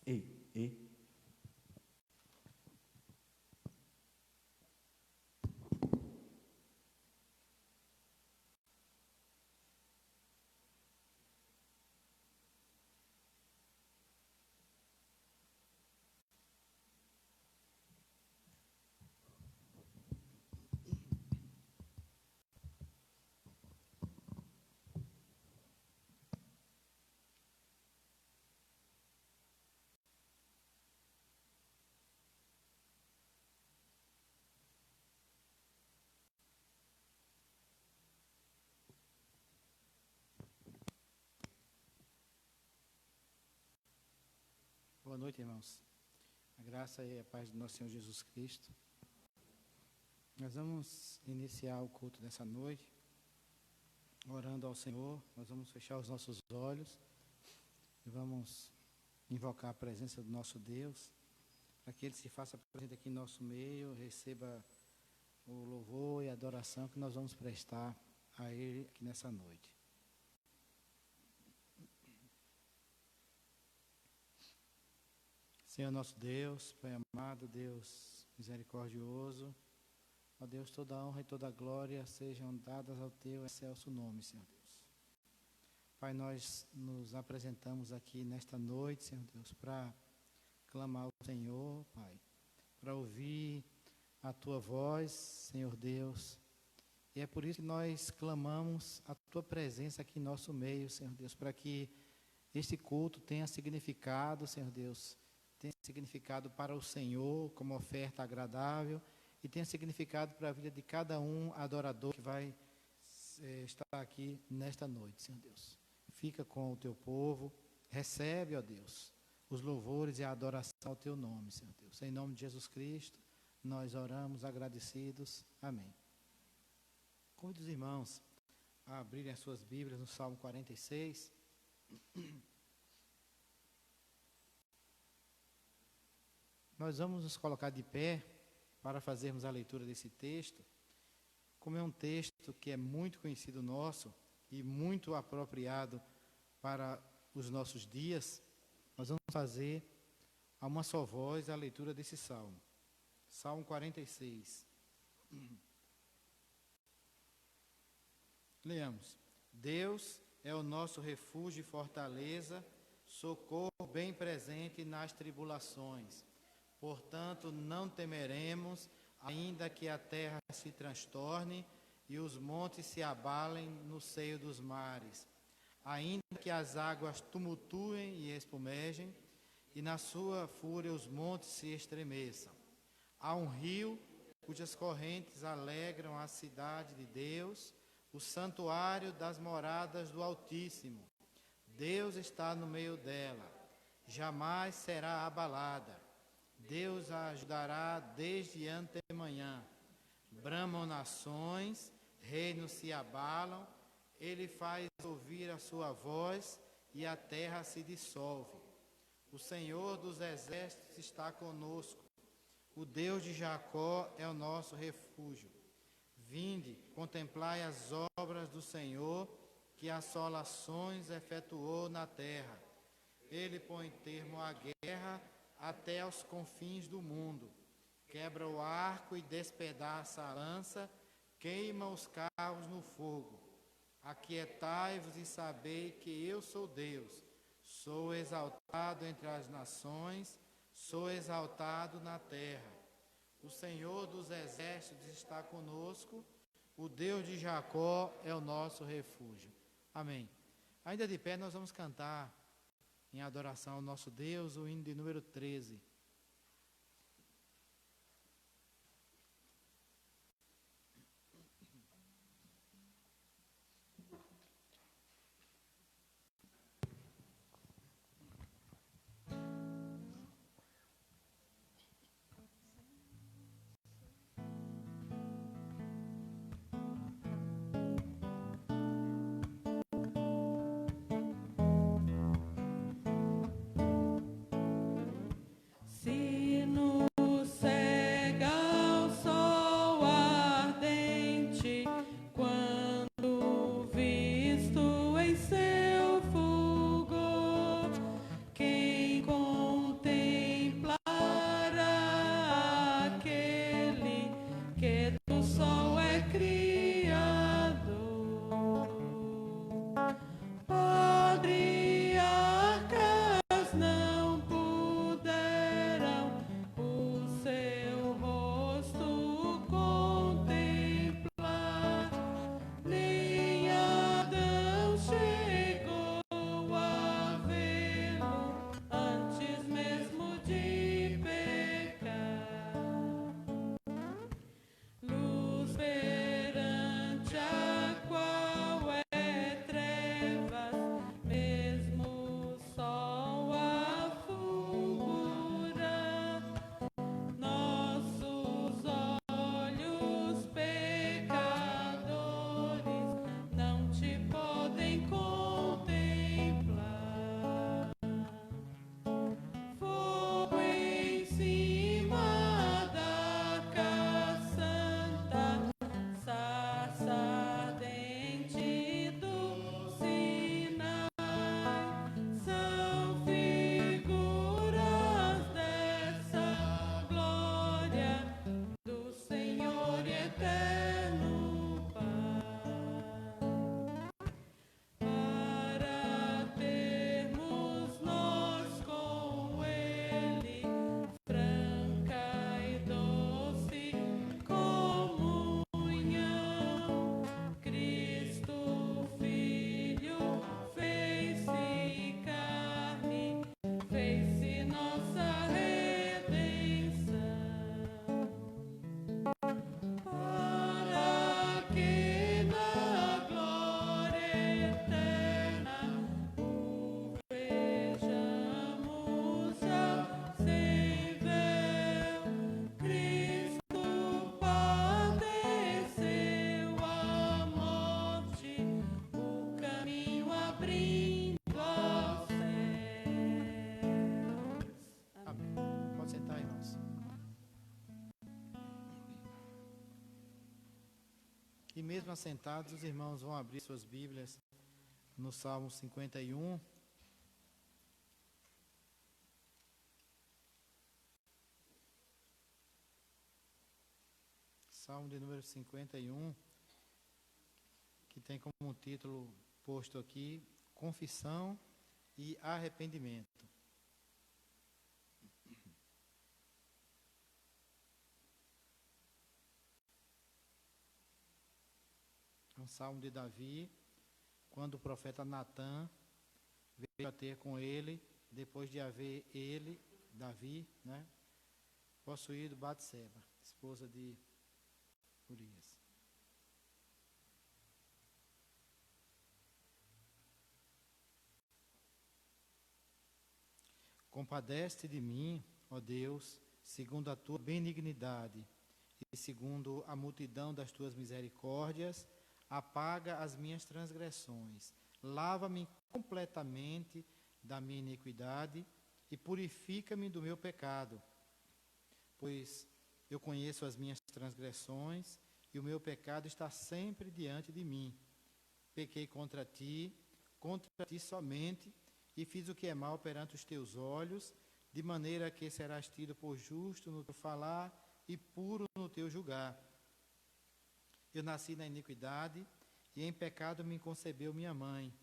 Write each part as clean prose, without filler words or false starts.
Ei, ei. Boa noite, irmãos. A graça e a paz do nosso Senhor Jesus Cristo. Nós vamos iniciar o culto dessa noite, orando ao Senhor. Nós vamos fechar os nossos olhos e vamos invocar a presença do nosso Deus, para que Ele se faça presente aqui em nosso meio, receba o louvor e a adoração que nós vamos prestar a Ele aqui nessa noite. Senhor nosso Deus, Pai amado, Deus misericordioso, ó Deus, toda a honra e toda a glória sejam dadas ao Teu excelso nome, Senhor Deus. Pai, nós nos apresentamos aqui nesta noite, Senhor Deus, para clamar ao Senhor, Pai, para ouvir a Tua voz, Senhor Deus. E é por isso que nós clamamos a Tua presença aqui em nosso meio, Senhor Deus, para que este culto tenha significado, Senhor Deus, tenha significado para o Senhor como oferta agradável e tenha significado para a vida de cada um adorador que vai estar aqui nesta noite, Senhor Deus. Fica com o Teu povo, recebe, ó Deus, os louvores e a adoração ao Teu nome, Senhor Deus. Em nome de Jesus Cristo, nós oramos agradecidos. Amém. Convido os irmãos a abrirem as suas Bíblias no Salmo 46. Nós vamos nos colocar de pé para fazermos a leitura desse texto. Como é um texto que é muito conhecido nosso e muito apropriado para os nossos dias, nós vamos fazer a uma só voz a leitura desse salmo. Salmo 46. Leamos. Deus é o nosso refúgio e fortaleza, socorro bem presente nas tribulações. Portanto, não temeremos, ainda que a terra se transtorne e os montes se abalem no seio dos mares, ainda que as águas tumultuem e espumejem, e na sua fúria os montes se estremeçam. Há um rio cujas correntes alegram a cidade de Deus, o santuário das moradas do Altíssimo. Deus está no meio dela, jamais será abalada. Deus a ajudará desde antemanhã. Bramam nações, reinos se abalam, Ele faz ouvir a sua voz e a terra se dissolve. O Senhor dos exércitos está conosco. O Deus de Jacó é o nosso refúgio. Vinde, contemplai as obras do Senhor, que assolações efetuou na terra. Ele põe termo à guerra até aos confins do mundo. Quebra o arco e despedaça a lança, queima os carros no fogo. Aquietai-vos e sabei que eu sou Deus. Sou exaltado entre as nações, sou exaltado na terra. O Senhor dos exércitos está conosco, o Deus de Jacó é o nosso refúgio. Amém. Ainda de pé nós vamos cantar em adoração ao nosso Deus, o hino de número 13. mesmo assentados, os irmãos vão abrir suas Bíblias no Salmo 51. Salmo de número 51, que tem como título posto aqui, Confissão e Arrependimento. É um salmo de Davi, quando o profeta Natã veio a ter com ele, depois de haver ele, Davi, possuído Batseba, esposa de Urias. Compadece-te de mim, ó Deus, segundo a tua benignidade e segundo a multidão das tuas misericórdias, apaga as minhas transgressões, lava-me completamente da minha iniquidade e purifica-me do meu pecado, pois eu conheço as minhas transgressões e o meu pecado está sempre diante de mim. Pequei contra ti somente, e fiz o que é mal perante os teus olhos, de maneira que serás tido por justo no teu falar e puro no teu julgar. Eu nasci na iniquidade, e em pecado me concebeu minha mãe.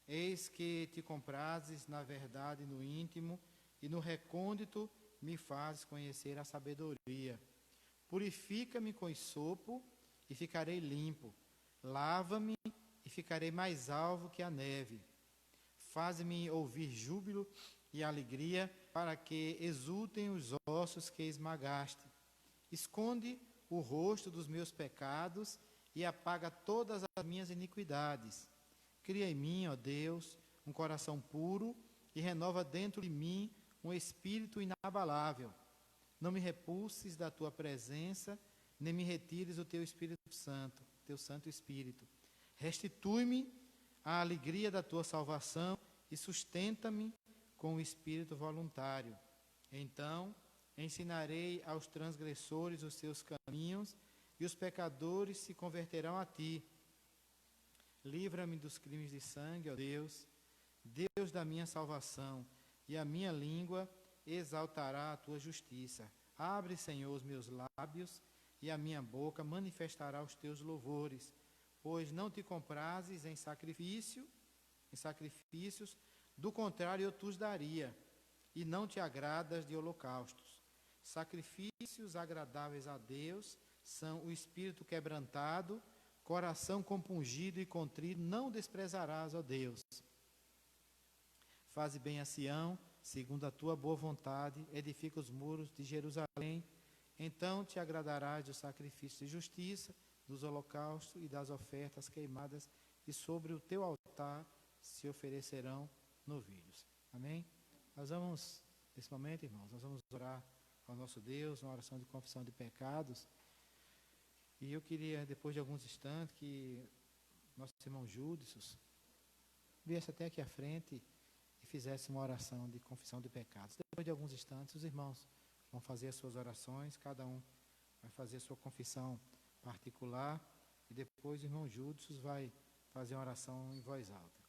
Eis que te comprases na verdade no íntimo, e no recôndito me fazes conhecer a sabedoria. Purifica-me com esopo, e ficarei limpo. Lava-me, e ficarei mais alvo que a neve. Faze-me ouvir júbilo e alegria, para que exultem os ossos que esmagaste. Esconde o rosto dos meus pecados e apaga todas as minhas iniquidades. Cria em mim, ó Deus, um coração puro e renova dentro de mim um espírito inabalável. Não me repulses da tua presença, nem me retires o teu Espírito Santo, teu Santo Espírito. Restitui-me a alegria da tua salvação e sustenta-me com o espírito voluntário. Então ensinarei aos transgressores os seus caminhos, e os pecadores se converterão a ti. Livra-me dos crimes de sangue, ó Deus, Deus da minha salvação, e a minha língua exaltará a tua justiça. Abre, Senhor, os meus lábios, e a minha boca manifestará os teus louvores, pois não te comprases em sacrifícios, do contrário eu te os daria, e não te agradas de holocaustos. Sacrifícios agradáveis a Deus são o espírito quebrantado, coração compungido e contrito não desprezarás, ó Deus. Faze bem a Sião, segundo a tua boa vontade, edifica os muros de Jerusalém, então te agradarás do sacrifício de justiça, dos holocaustos e das ofertas queimadas, e sobre o teu altar se oferecerão novilhos. Amém? Nós vamos, nesse momento, irmãos, nós vamos orar ao nosso Deus, uma oração de confissão de pecados. E eu queria, depois de alguns instantes, que nosso irmão Júdice viesse até aqui à frente e fizesse uma oração de confissão de pecados. Depois de alguns instantes, os irmãos vão fazer as suas orações, cada um vai fazer a sua confissão particular, e depois o irmão Júdice vai fazer uma oração em voz alta.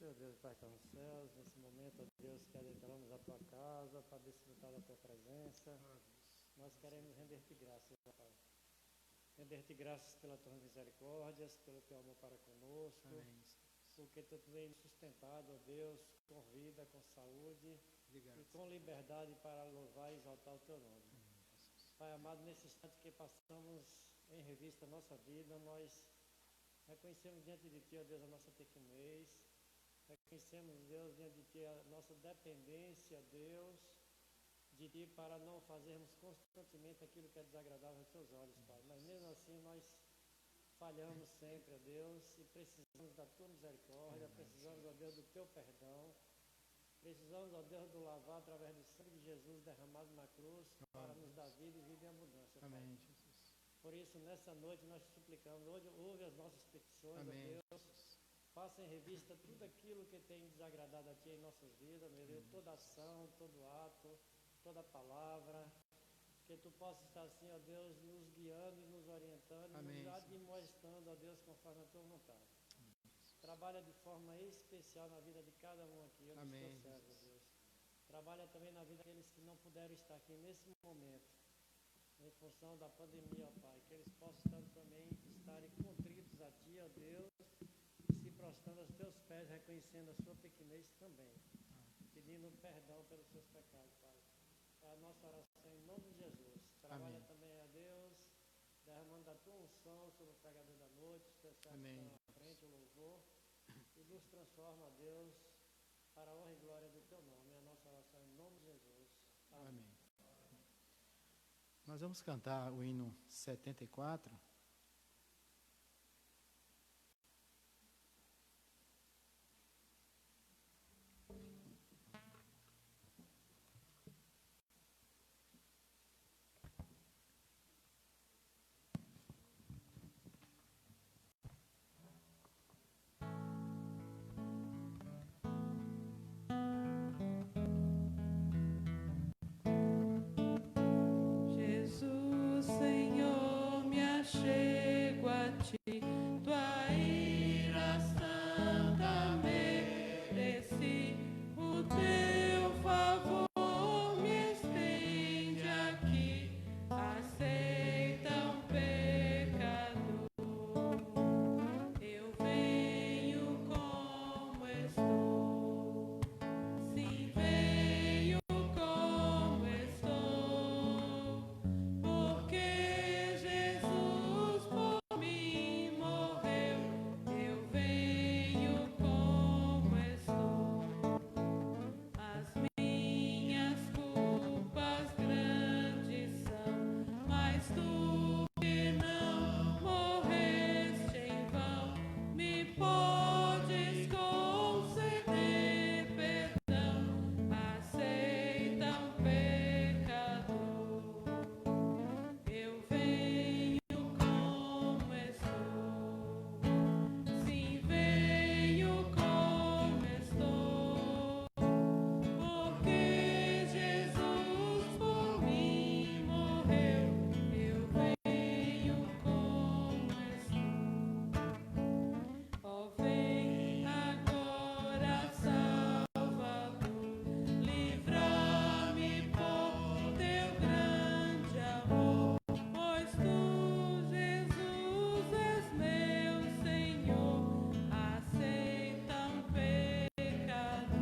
Senhor Deus, Pai, está nos céus, nesse momento, ó Deus, que adentramos a tua casa para desfrutar da tua presença. Nós queremos render-te graças, Pai. Render-te graças pelas tuas misericórdias, pelo teu amor para conosco. Amém. Porque tu tem nos sustentado, ó Deus, com vida, com saúde. e com liberdade para louvar e exaltar o Teu nome. Pai amado, nesse instante que passamos em revista a nossa vida, nós reconhecemos diante de Ti, ó Deus, a nossa pequenez, reconhecemos, Deus, diante de Ti a nossa dependência, Deus, de Ti para não fazermos constantemente aquilo que é desagradável aos Teus olhos, Pai. Mas mesmo assim nós falhamos sempre, ó Deus, e precisamos da Tua misericórdia, precisamos, ó Deus, do Teu perdão, precisamos, ó Deus, do lavar através do sangue de Jesus derramado na cruz para nos dar vida e vida em abundância, Pai. Amém, Jesus. Por isso, nessa noite nós te suplicamos, hoje ouve as nossas petições, Amém, ó Deus, faça em revista tudo aquilo que tem desagradado a Ti em nossas vidas, meu Deus, toda ação, todo ato, toda palavra, que Tu possas estar assim, ó Deus, nos guiando e nos orientando, Amém, nos admoestando, ó Deus, conforme a Tua vontade. Trabalha de forma especial na vida de cada um aqui, ó, dos Amém, Teus servos, ó Deus. Trabalha também na vida daqueles que não puderam estar aqui nesse momento, em função da pandemia, ó Pai, que eles possam também estarem contritos a Ti, ó Deus, e se prostrando aos Teus pés, reconhecendo a sua pequenez também, pedindo perdão pelos seus pecados, Pai. É a nossa oração em nome de Jesus. Trabalha Amém. também, ó Deus, derramando a Tua unção sobre o pregador da noite, os Teus servos Amém. estão à frente, o louvor, e nos transforma, ó Deus, para a honra e glória do Teu nome. É a nossa oração em nome de Jesus. Amém. Amém. Nós vamos cantar o hino 74. Jesus, Senhor, me achego a Ti, Tua ira santa mereci, o Teu favor me estende aqui, aceita um pecador. Eu venho como estou, sim, venho como estou, porque Jesus por mim morreu. Eu venho como estou, as minhas culpas grandes são, mas Tu que não morreste em vão, me podes conceder perdão, aceita um pecador. Eu venho como estou, sim, venho como estou, porque Jesus por mim morreu. Eu venho como estou. Ó, vem agora, Salvador, livra-me por Teu grande amor, pois Tu, Jesus, és meu Senhor, aceita um pecador.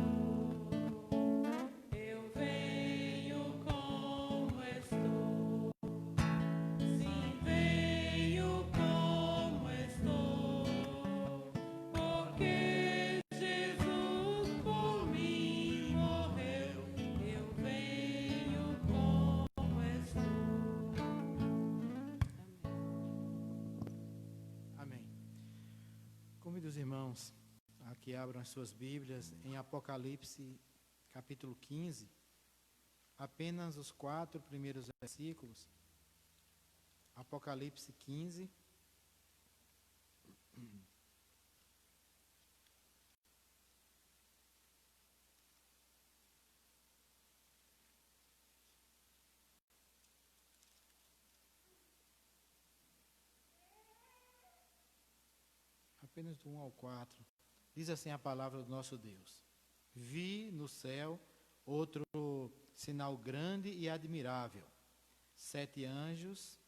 Eu venho como estou, sim, venho como estou, porque Jesus por mim morreu. Eu venho como estou. Amém. Convido os irmãos a que abram as suas Bíblias em Apocalipse, capítulo 15, apenas os 4 primeiros versículos. Apocalipse 15. Apenas do 1 ao 4. Diz assim a palavra do nosso Deus: Vi no céu outro sinal grande e admirável, 7 anjos,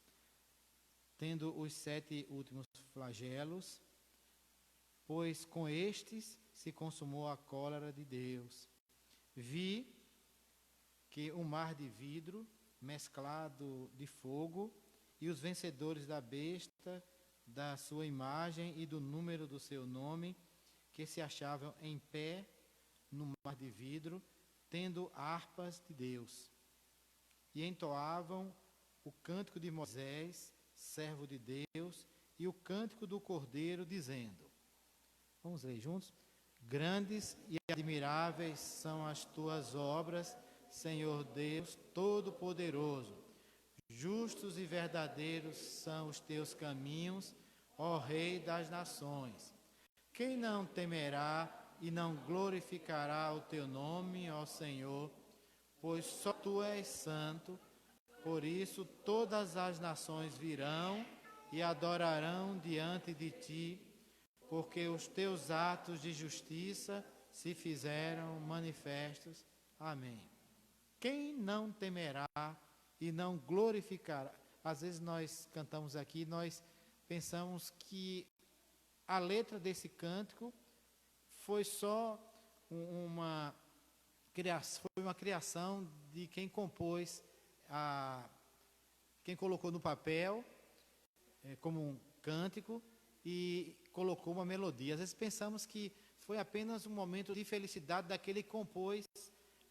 tendo os 7 últimos flagelos, pois com estes se consumou a cólera de Deus. Vi que um mar de vidro mesclado de fogo e os vencedores da besta, da sua imagem e do número do seu nome, que se achavam em pé no mar de vidro, tendo harpas de Deus, e entoavam o cântico de Moisés, servo de Deus, e o cântico do Cordeiro, dizendo, vamos ler juntos? Grandes e admiráveis são as tuas obras, Senhor Deus Todo-Poderoso. Justos e verdadeiros são os teus caminhos, ó Rei das nações. Quem não temerá e não glorificará o teu nome, ó Senhor? Pois só tu és santo, por isso todas as nações virão e adorarão diante de ti, porque os teus atos de justiça se fizeram manifestos. Amém. Quem não temerá e não glorificará? Às vezes nós cantamos aqui, nós pensamos que a letra desse cântico foi só uma criação de quem compôs, quem colocou no papel como um cântico e colocou uma melodia. Às vezes pensamos que foi apenas um momento de felicidade daquele que compôs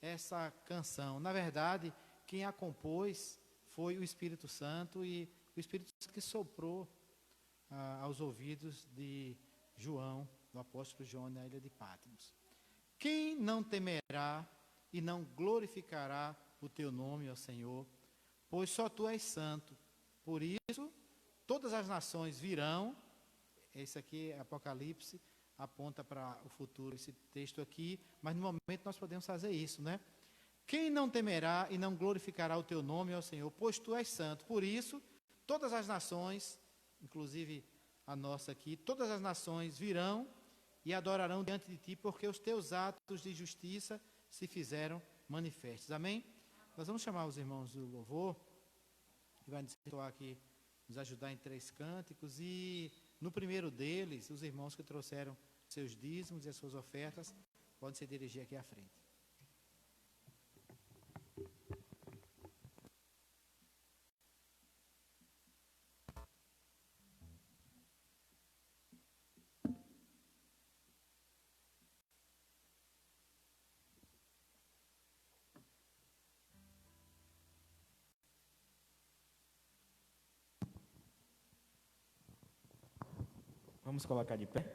essa canção. Na verdade, quem a compôs foi o Espírito Santo, e o Espírito Santo que soprou aos ouvidos de João, do apóstolo João, na ilha de Patmos. Quem não temerá e não glorificará o teu nome, ó Senhor? Pois só tu és santo. Por isso, todas as nações virão. Esse aqui, Apocalipse, aponta para o futuro, esse texto aqui, mas no momento nós podemos fazer isso, né? Quem não temerá e não glorificará o teu nome, ó Senhor? Pois tu és santo. Por isso, todas as nações, inclusive a nossa aqui, todas as nações virão e adorarão diante de ti, porque os teus atos de justiça se fizeram manifestos. Amém? Nós vamos chamar os irmãos do louvor, que vai nos ajudar em 3 cânticos, e no primeiro deles, os irmãos que trouxeram seus dízimos e as suas ofertas, podem se dirigir aqui à frente. Vamos colocar de pé?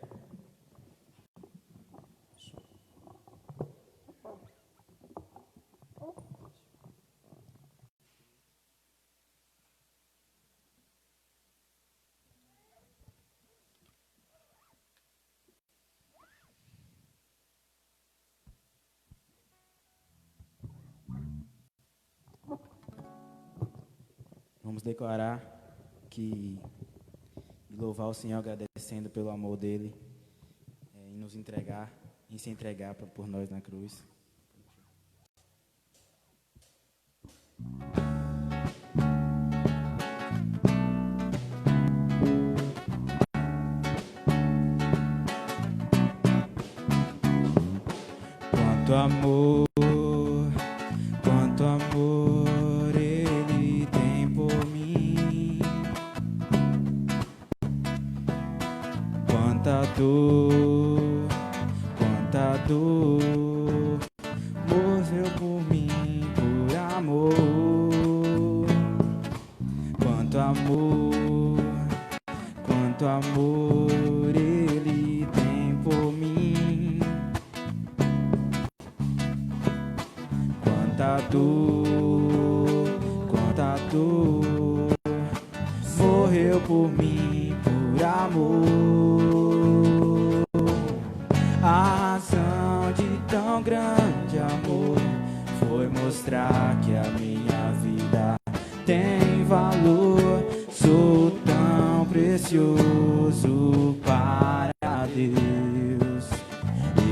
Vamos declarar e louvar o Senhor, agradecendo pelo amor dele em nos entregar, em se entregar por nós na cruz. Quanto amor Ele tem por mim, quanta dor moveu por mim, por amor. Quanto amor Ele tem por mim, quanta dor morreu por mim, por amor. A razão de tão grande amor foi mostrar que a minha vida tem valor. Sou tão precioso para Deus.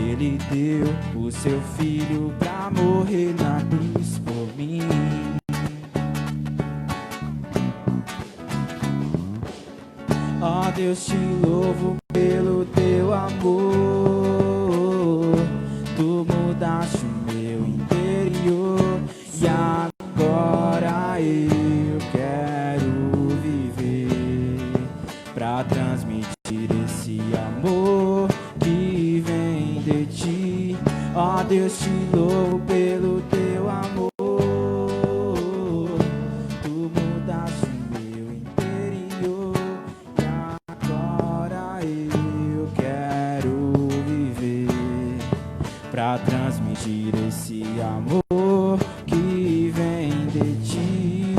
Ele deu o seu filho pra morrer na cruz por mim. Ó Deus, te louvo pelo teu amor. Tu mudaste o meu interior e Ó Deus, te louvo pelo teu amor. Tu mudaste o meu interior e agora eu quero viver pra transmitir esse amor que vem de ti.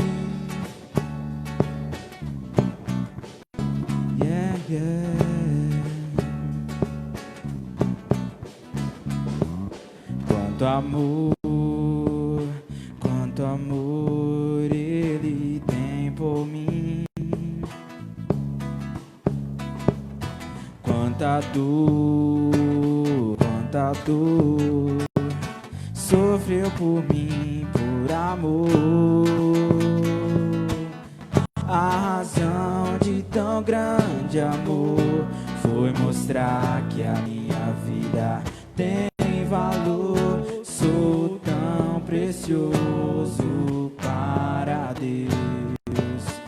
Yeah, yeah. Quanto amor ele tem por mim. Quanta dor sofreu por mim, por amor. A razão de tão grande amor foi mostrar que a minha vida tem valor. Sou tão precioso para Deus.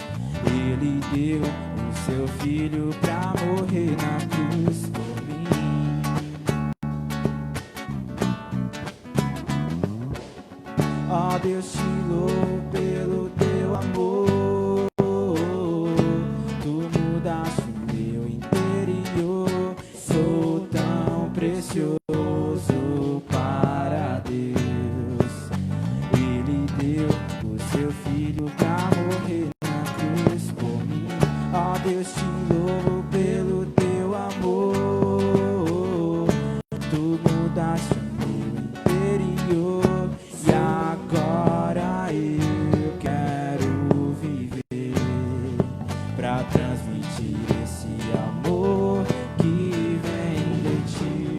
Ele deu o seu filho pra morrer na cruz por mim. Ó Deus, te louvo pelo teu amor. Tu mudaste o meu interior. Sou tão precioso para Deus. Ele deu o seu filho pra morrer na cruz por mim. Ó Deus, te louvo pelo teu amor. Tu mudaste o meu interior e agora eu quero viver pra transmitir esse amor que vem de ti.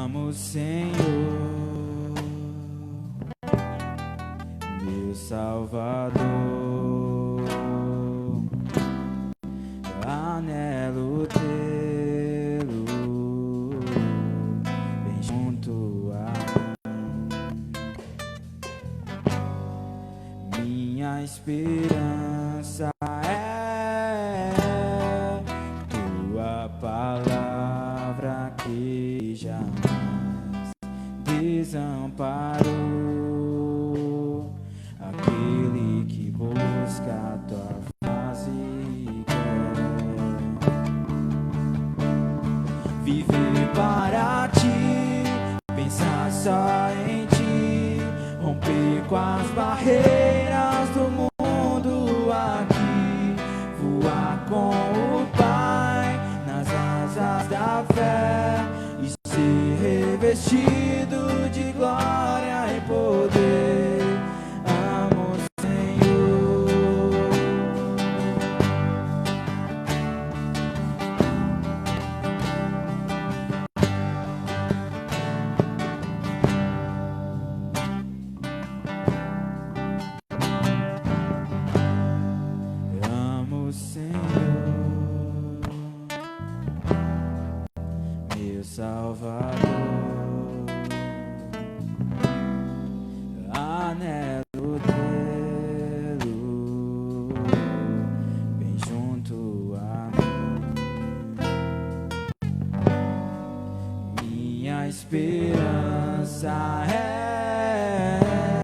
Amo, Senhor, meu Salvador. Anelo tê-lo bem junto a mim. Minha esperança é tua palavra que jamais desamparou aquele que busca a tua face e quer viver para ti, pensar só em ti, romper com as barreiras do mundo aqui, voar com o Pai nas asas da fé e ser revestido de glória e poder. Amo, Senhor. Amo, Senhor, meu Salvador. Anelo tê-lo bem junto a mim. Minha esperança é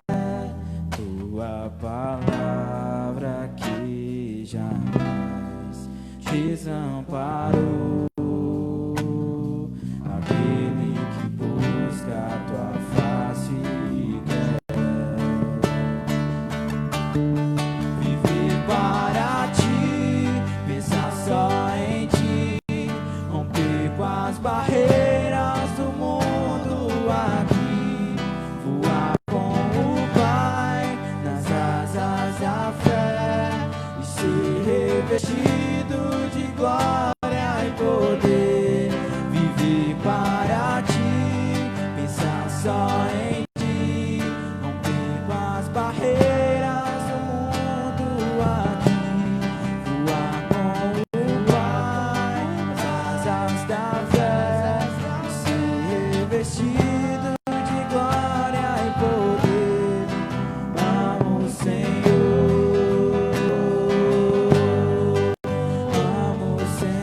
tua palavra que jamais desamparou aquele que busca a tua face e quer viver para ti, pensar só em ti, romper com as barreiras do mundo só em ti, rompendo as barreiras do mundo aqui, voar com o Pai, nas asas da fé, ser revestido de glória e poder. Amo o Senhor, amo o Senhor.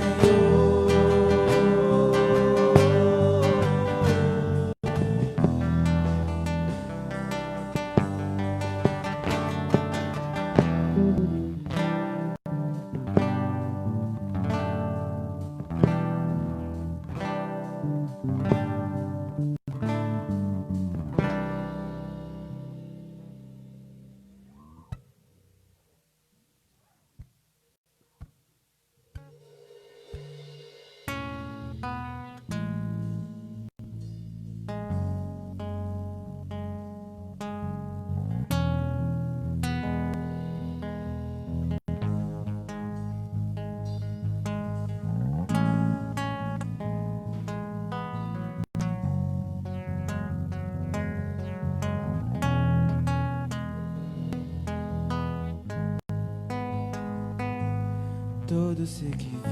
Todo ser que vive,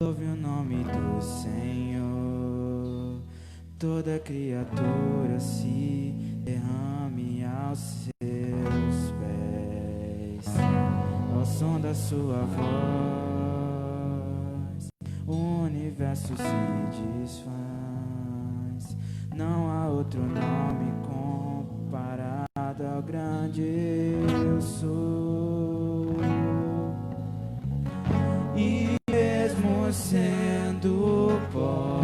louve o nome do Senhor. Toda criatura se derrame aos seus pés. Ao som da sua voz, o universo se desfaz. Não há outro nome comparado ao grande eu sou. E mesmo sendo pó,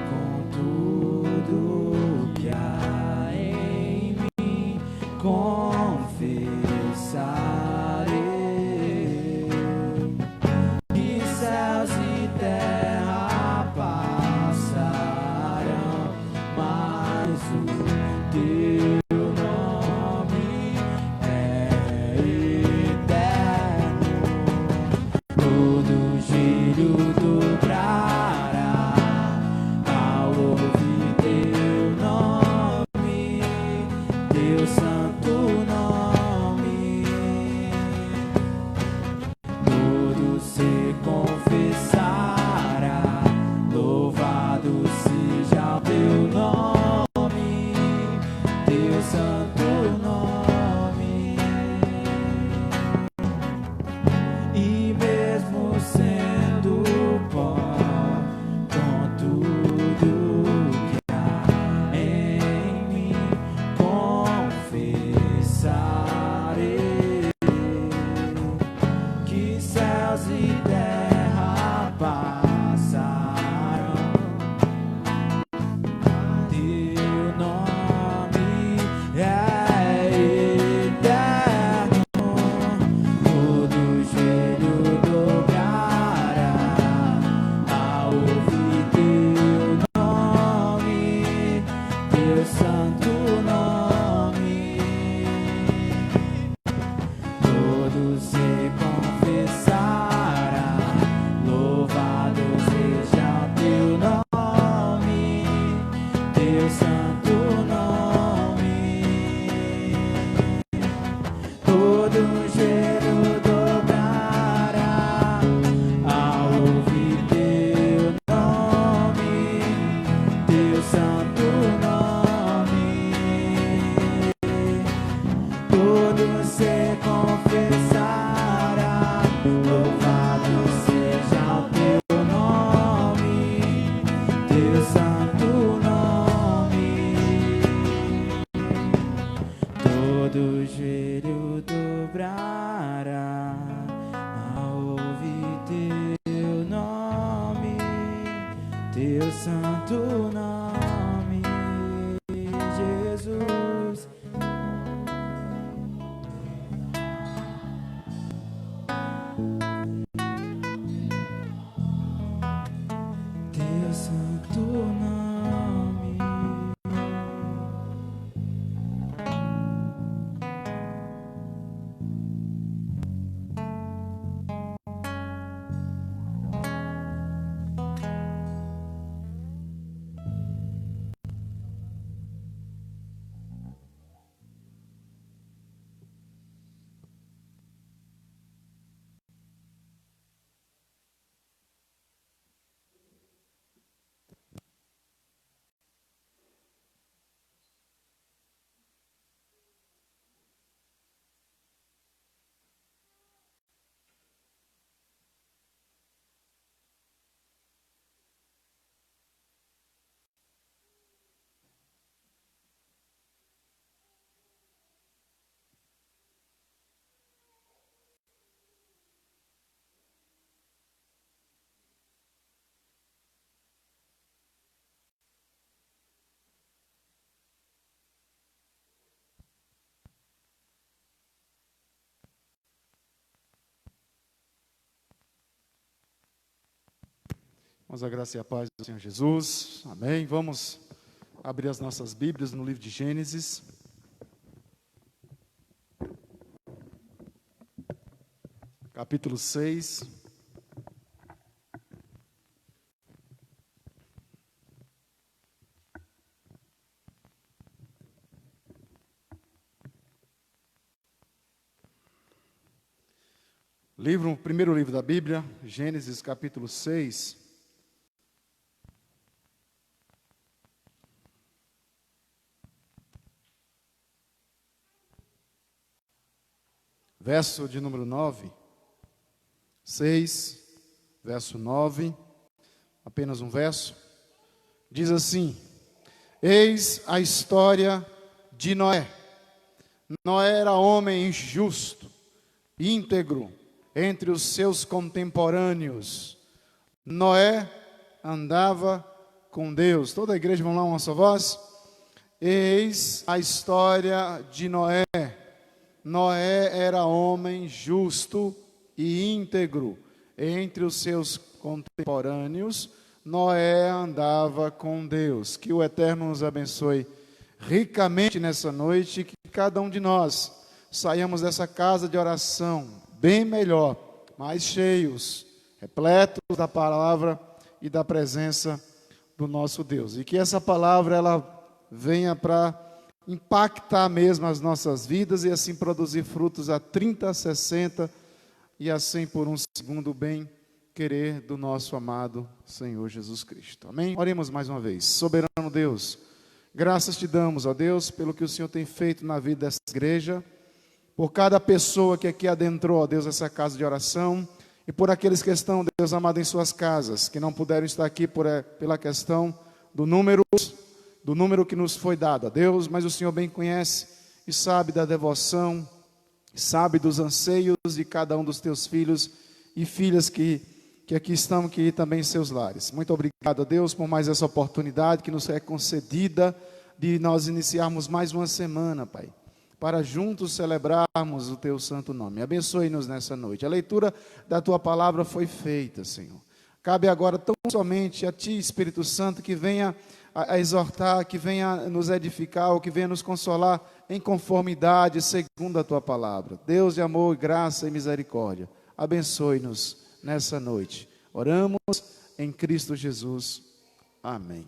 com tudo que há em mim, confessarei que céus e terra passarão, mas o teu nome é Irmãos, a graça e a paz do Senhor Jesus. Amém. Vamos abrir as nossas Bíblias no livro de Gênesis. Capítulo 6. Primeiro livro da Bíblia, Gênesis capítulo 6. Verso de número 9. 6, verso 9. Apenas um verso. Diz assim: Eis a história de Noé. Noé era homem justo, íntegro, entre os seus contemporâneos. Noé andava com Deus. Toda a igreja, vamos lá, uma só voz. Eis a história de Noé. Noé era homem justo e íntegro. Entre os seus contemporâneos, Noé andava com Deus. Que o Eterno nos abençoe ricamente nessa noite, que cada um de nós saiamos dessa casa de oração bem melhor, mais cheios, repletos da palavra e da presença do nosso Deus. E que essa palavra ela venha para impactar mesmo as nossas vidas e assim produzir frutos a 30, a 60 e a 100 por um segundo bem querer do nosso amado Senhor Jesus Cristo. Amém? Oremos mais uma vez. Soberano Deus, graças te damos, ó Deus, pelo que o Senhor tem feito na vida dessa igreja, por cada pessoa que aqui adentrou, ó Deus, essa casa de oração, e por aqueles que estão, Deus amado, em suas casas, que não puderam estar aqui pela questão do número que nos foi dado, ó Deus, mas o Senhor bem conhece e sabe da devoção, sabe dos anseios de cada um dos teus filhos e filhas que aqui estão, que também em seus lares. Muito obrigado, ó Deus, por mais essa oportunidade que nos é concedida de nós iniciarmos mais uma semana, Pai, para juntos celebrarmos o teu santo nome. Abençoe-nos nessa noite. A leitura da tua palavra foi feita, Senhor. Cabe agora tão somente a ti, Espírito Santo, que venha a exortar, que venha nos edificar, ou que venha nos consolar em conformidade, segundo a tua palavra. Deus de amor, graça e misericórdia, abençoe-nos nessa noite. Oramos em Cristo Jesus. Amém.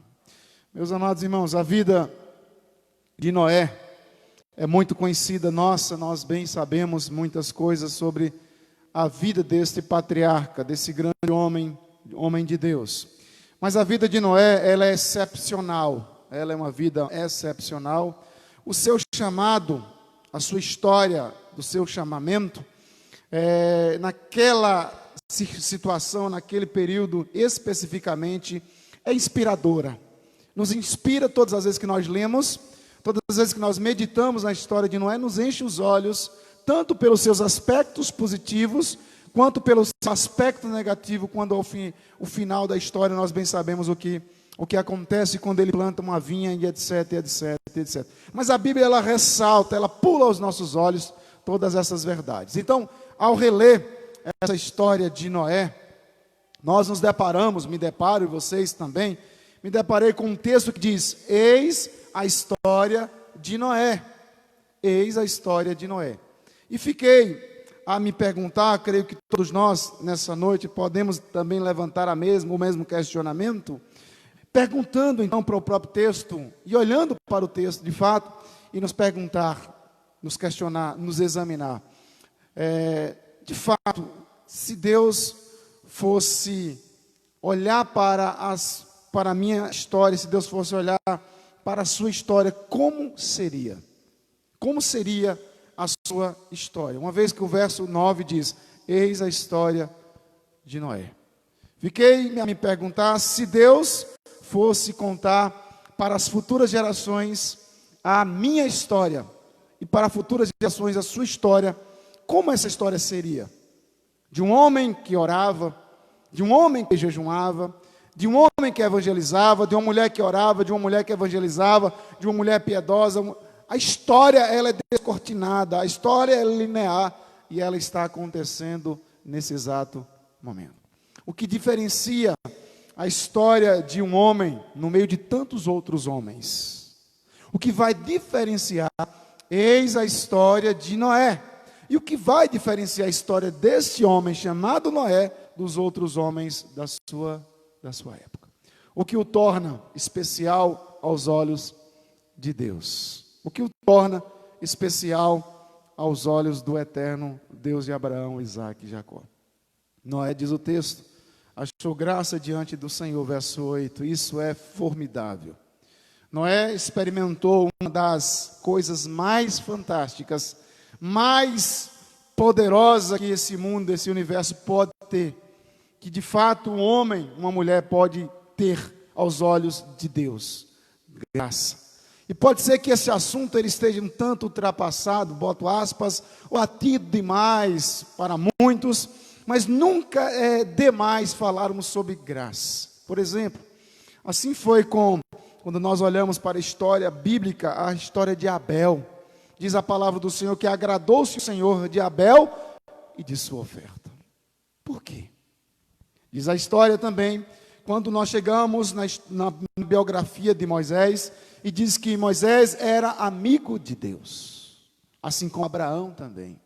Meus amados irmãos, a vida de Noé é muito conhecida nossa, nós bem sabemos muitas coisas sobre a vida deste patriarca, desse grande homem de Deus. Mas a vida de Noé, ela é excepcional, ela é uma vida excepcional. O seu chamado, a sua história do seu chamamento, naquela situação, naquele período especificamente, é inspiradora. Nos inspira todas as vezes que nós lemos. Todas as vezes que nós meditamos na história de Noé, nos enche os olhos, tanto pelos seus aspectos positivos, quanto pelo seu aspecto negativo, quando o final da história nós bem sabemos o que acontece quando ele planta uma vinha e etc, etc, etc. Mas a Bíblia, ela ressalta, ela pula aos nossos olhos todas essas verdades. Então, ao reler essa história de Noé, nós nos deparamos, me deparo e vocês também, me deparei com um texto que diz: Eis a história de Noé. Eis a história de Noé. E fiquei a me perguntar, creio que todos nós nessa noite podemos também levantar o mesmo questionamento, perguntando então para o próprio texto e olhando para o texto de fato e nos perguntar, nos questionar, nos examinar. De fato, se Deus fosse olhar para a minha história, se Deus fosse olhar para a sua história, como seria? Como seria a sua história? Uma vez que o verso 9 diz: Eis a história de Noé. Fiquei a me perguntar, se Deus fosse contar para as futuras gerações a minha história, e para futuras gerações a sua história, como essa história seria? De um homem que orava, de um homem que jejuava, de um homem que evangelizava, de uma mulher que orava, de uma mulher que evangelizava, de uma mulher piedosa. A história, ela é descortinada, a história é linear e ela está acontecendo nesse exato momento. O que diferencia a história de um homem no meio de tantos outros homens. O que vai diferenciar, eis a história de Noé. E o que vai diferenciar a história desse homem chamado Noé dos outros homens da sua época? O que o torna especial aos olhos de Deus? O que o torna especial aos olhos do eterno Deus de Abraão, Isaque e Jacó? Noé, diz o texto, achou graça diante do Senhor, verso 8. Isso é formidável. Noé experimentou uma das coisas mais fantásticas, mais poderosa que esse mundo, esse universo pode ter, que de fato um homem, uma mulher pode ter aos olhos de Deus, graça. E pode ser que esse assunto ele esteja um tanto ultrapassado, boto aspas, ou atido demais para muitos, mas nunca é demais falarmos sobre graça. Por exemplo, assim foi quando nós olhamos para a história bíblica, a história de Abel. Diz a palavra do Senhor que agradou-se o Senhor de Abel e de sua oferta. Por quê? Diz a história também, quando nós chegamos na biografia de Moisés, e diz que Moisés era amigo de Deus, assim como Abraão também.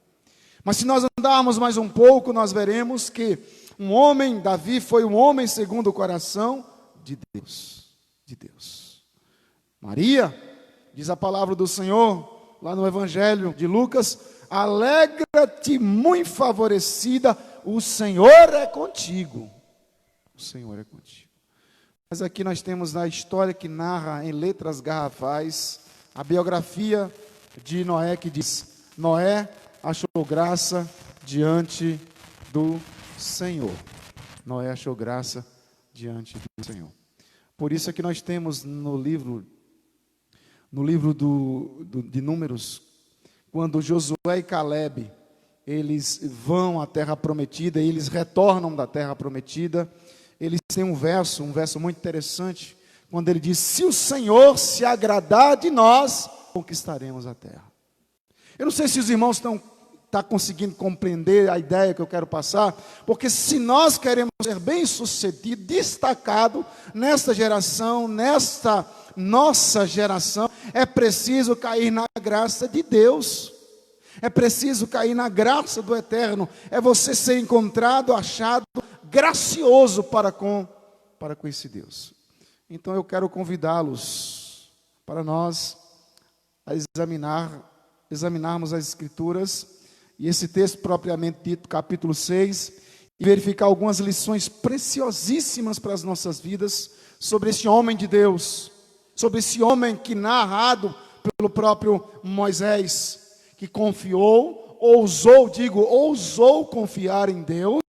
Mas se nós andarmos mais um pouco, nós veremos que um homem, Davi, foi um homem segundo o coração de Deus. De Deus. Maria, diz a palavra do Senhor, lá no Evangelho de Lucas, alegra-te muito favorecida, o Senhor é contigo. O Senhor é contigo. Mas aqui nós temos a história que narra em letras garrafais a biografia de Noé, que diz: Noé achou graça diante do Senhor. Noé achou graça diante do Senhor. Por isso é que nós temos no livro de Números, quando Josué e Caleb, eles vão à terra prometida, e eles retornam da terra prometida, eles têm um verso muito interessante, quando ele diz: se o Senhor se agradar de nós, conquistaremos a terra. Eu não sei se os irmãos estão conseguindo compreender a ideia que eu quero passar, porque se nós queremos ser bem-sucedidos, destacado nesta geração, nesta nossa geração, é preciso cair na graça de Deus, é preciso cair na graça do Eterno, é você ser encontrado, achado, gracioso para com esse Deus. Então eu quero convidá-los para nós a examinarmos as Escrituras, e esse texto propriamente dito, capítulo 6, e verificar algumas lições preciosíssimas para as nossas vidas, sobre esse homem de Deus, sobre esse homem que narrado pelo próprio Moisés, que ousou confiar em Deus,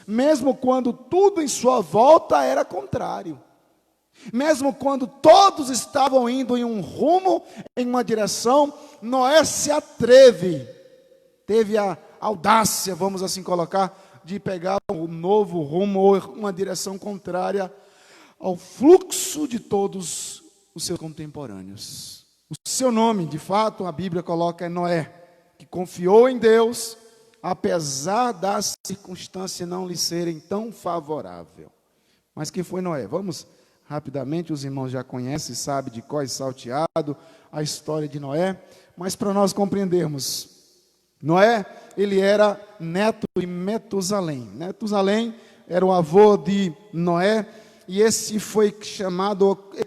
mesmo quando tudo em sua volta era contrário. Mesmo quando todos estavam indo em um rumo, em uma direção, Noé se teve a audácia, vamos assim colocar, de pegar um novo rumo ou uma direção contrária ao fluxo de todos os seus contemporâneos. O seu nome, de fato, a Bíblia coloca é Noé, que confiou em Deus, apesar das circunstâncias não lhe serem tão favoráveis. Mas quem foi Noé? Vamos rapidamente, os irmãos já conhecem, sabem de cor e salteado a história de Noé, mas para nós compreendermos, Noé, ele era neto de Metusalém. Metusalém era o avô de Noé, e esse foi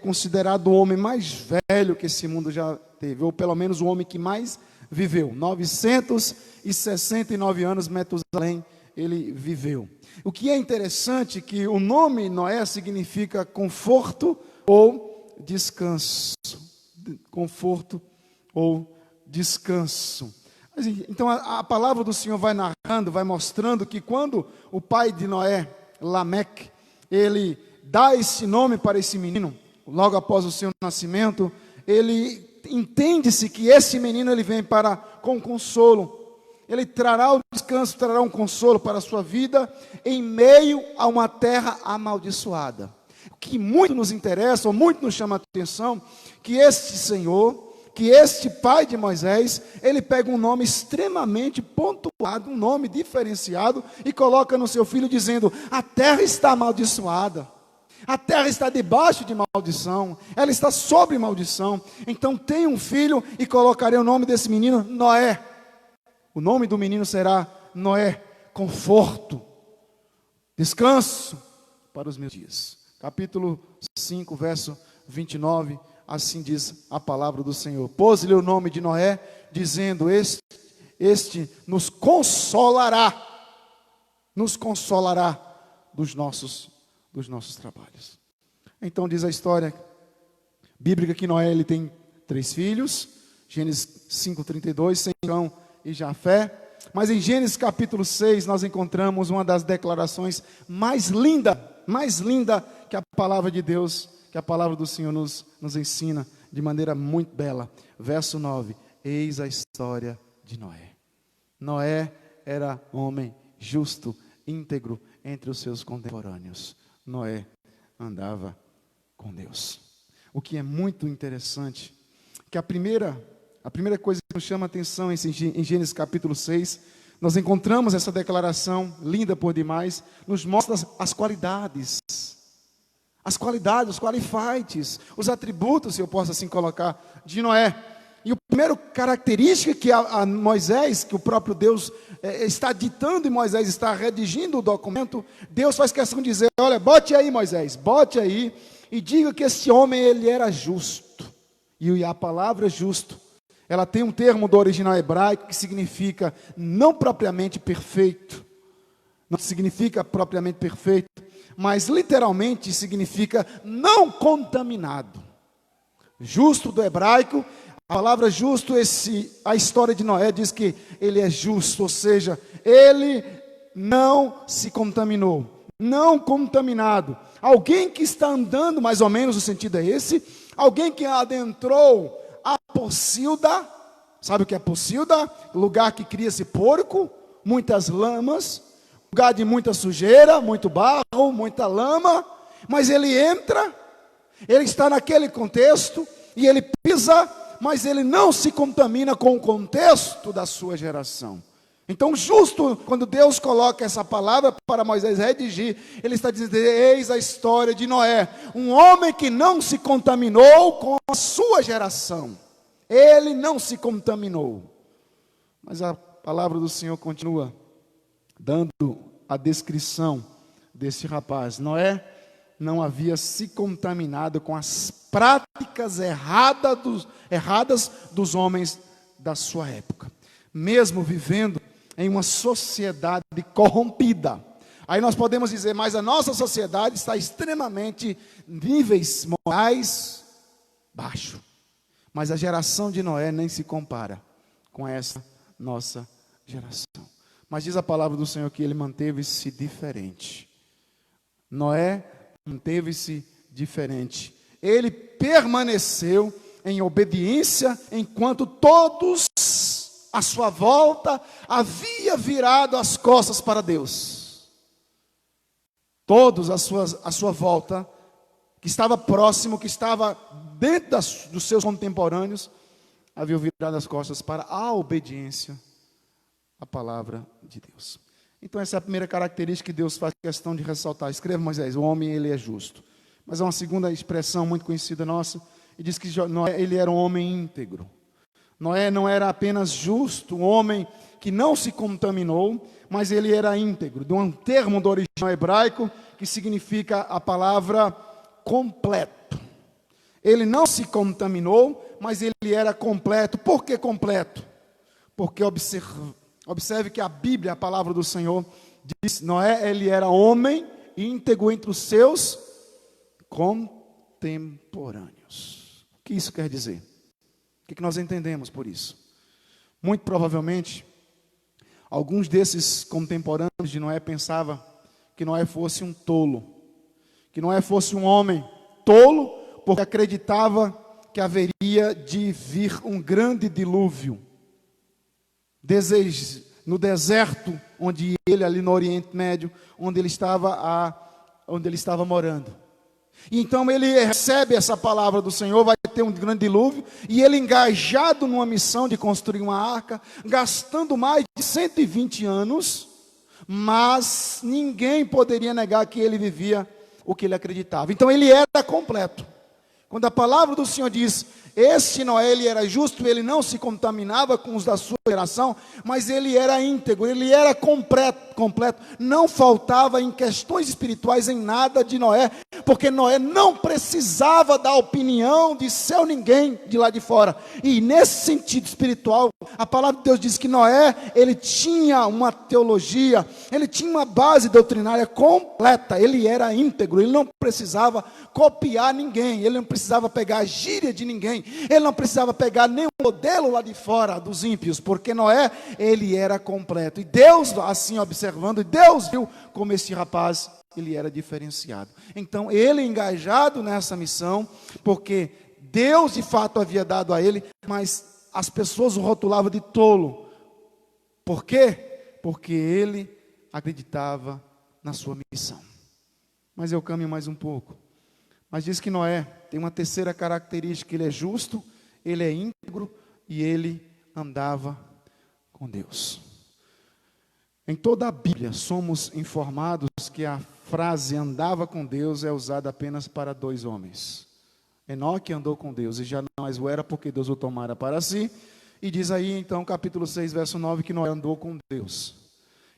considerado o homem mais velho que esse mundo já teve, ou pelo menos o homem que mais viveu. 969 anos Metusalém ele viveu. O que é interessante é que o nome Noé significa conforto ou descanso. Conforto ou descanso. Então a palavra do Senhor vai narrando, vai mostrando que quando o pai de Noé, Lameque, ele dá esse nome para esse menino, logo após o seu nascimento, ele entende-se que esse menino ele vem com consolo. Ele trará o descanso, trará um consolo para a sua vida em meio a uma terra amaldiçoada. O que muito nos interessa, ou muito nos chama a atenção, que este Senhor, que este pai de Moisés, ele pega um nome extremamente pontuado, um nome diferenciado, e coloca no seu filho dizendo: a terra está amaldiçoada. A terra está debaixo de maldição, ela está sob maldição. Então tenha um filho e colocarei o nome desse menino Noé. O nome do menino será Noé, conforto, descanso para os meus dias. Capítulo 5, verso 29, assim diz a palavra do Senhor. Pôs-lhe o nome de Noé, dizendo, este nos consolará dos nossos trabalhos. Então diz a história bíblica que Noé ele tem 3 filhos, Gênesis 5:32, Sem, Cão e Jafé. Mas em Gênesis capítulo 6 nós encontramos uma das declarações mais linda que a palavra de Deus, que a palavra do Senhor nos ensina de maneira muito bela. Verso 9, eis a história de Noé. Noé era homem justo, íntegro entre os seus contemporâneos. Noé andava com Deus. O que é muito interessante, que a primeira coisa que nos chama a atenção em Gênesis capítulo 6, nós encontramos essa declaração, linda por demais, nos mostra as qualidades, os qualifies, os atributos, se eu posso assim colocar, de Noé. E a primeira característica que a Moisés, que o próprio Deus está ditando e Moisés está redigindo o documento, Deus faz questão de dizer, olha, bote aí Moisés, bote aí, e diga que esse homem ele era justo. E a palavra justo, ela tem um termo do original hebraico que significa não propriamente perfeito, mas literalmente significa não contaminado. Justo do hebraico, a palavra justo, a história de Noé diz que ele é justo, ou seja, ele não se contaminou, não contaminado. Alguém que está andando, mais ou menos o sentido é esse, alguém que adentrou a Pocilda, sabe o que é Pocilda? Lugar que cria-se porco, muitas lamas, lugar de muita sujeira, muito barro, muita lama, mas ele entra, ele está naquele contexto, e ele pisa, mas ele não se contamina com o contexto da sua geração. Então, justo quando Deus coloca essa palavra para Moisés redigir, ele está dizendo, eis a história de Noé, um homem que não se contaminou com a sua geração. Ele não se contaminou. Mas a palavra do Senhor continua dando a descrição desse rapaz. Noé não havia se contaminado com as práticas erradas dos homens da sua época. Mesmo vivendo em uma sociedade corrompida. Aí nós podemos dizer, mas a nossa sociedade está extremamente níveis morais baixos. Mas a geração de Noé nem se compara com essa nossa geração. Mas diz a palavra do Senhor que ele manteve-se diferente. Noé manteve-se diferente. Ele permaneceu em obediência enquanto todos à sua volta havia virado as costas para Deus. Todos à sua volta, que estava próximo, que estava dentro dos seus contemporâneos, haviam virado as costas para a obediência à palavra de Deus. Então essa é a primeira característica que Deus faz questão de ressaltar. Escreva Moisés, o homem ele é justo. Mas há uma segunda expressão muito conhecida nossa, e diz que Noé, ele era um homem íntegro. Noé não era apenas justo, um homem que não se contaminou, mas ele era íntegro, de um termo do original hebraico, que significa a palavra completo. Ele não se contaminou, mas ele era completo. Por que completo? Porque observe que a Bíblia, a palavra do Senhor, diz, Noé, ele era homem íntegro entre os seus contemporâneos. O que isso quer dizer? O que nós entendemos por isso? Muito provavelmente, alguns desses contemporâneos de Noé pensavam que Noé fosse um tolo, que Noé fosse um homem tolo, porque acreditava que haveria de vir um grande dilúvio. No deserto, onde ele, ali no Oriente Médio, onde ele estava morando. E então ele recebe essa palavra do Senhor, vai ter um grande dilúvio, e ele engajado numa missão de construir uma arca, gastando mais de 120 anos, mas ninguém poderia negar que ele vivia o que ele acreditava. Então ele era completo. Quando a palavra do Senhor diz, este Noé, ele era justo, ele não se contaminava com os da sua geração, mas ele era íntegro, ele era completo, não faltava em questões espirituais em nada de Noé, porque Noé não precisava da opinião de seu ninguém de lá de fora. E nesse sentido espiritual, a palavra de Deus diz que Noé, ele tinha uma teologia, ele tinha uma base doutrinária completa, ele era íntegro, ele não precisava copiar ninguém, ele não precisava pegar a gíria de ninguém, ele não precisava pegar nenhum modelo lá de fora dos ímpios, porque Noé, ele era completo. E Deus, assim observando, Deus viu como esse rapaz, ele era diferenciado. Então, ele engajado nessa missão, porque Deus de fato havia dado a ele, mas as pessoas o rotulavam de tolo. Por quê? Porque ele acreditava na sua missão. Mas eu caminho mais um pouco. Mas diz que Noé tem uma terceira característica, ele é justo, ele é íntegro e ele andava com Deus. Em toda a Bíblia somos informados que a frase andava com Deus é usada apenas para 2 homens. Enoque andou com Deus e já não mais o era porque Deus o tomara para si. E diz aí então capítulo 6, verso 9, que Noé andou com Deus.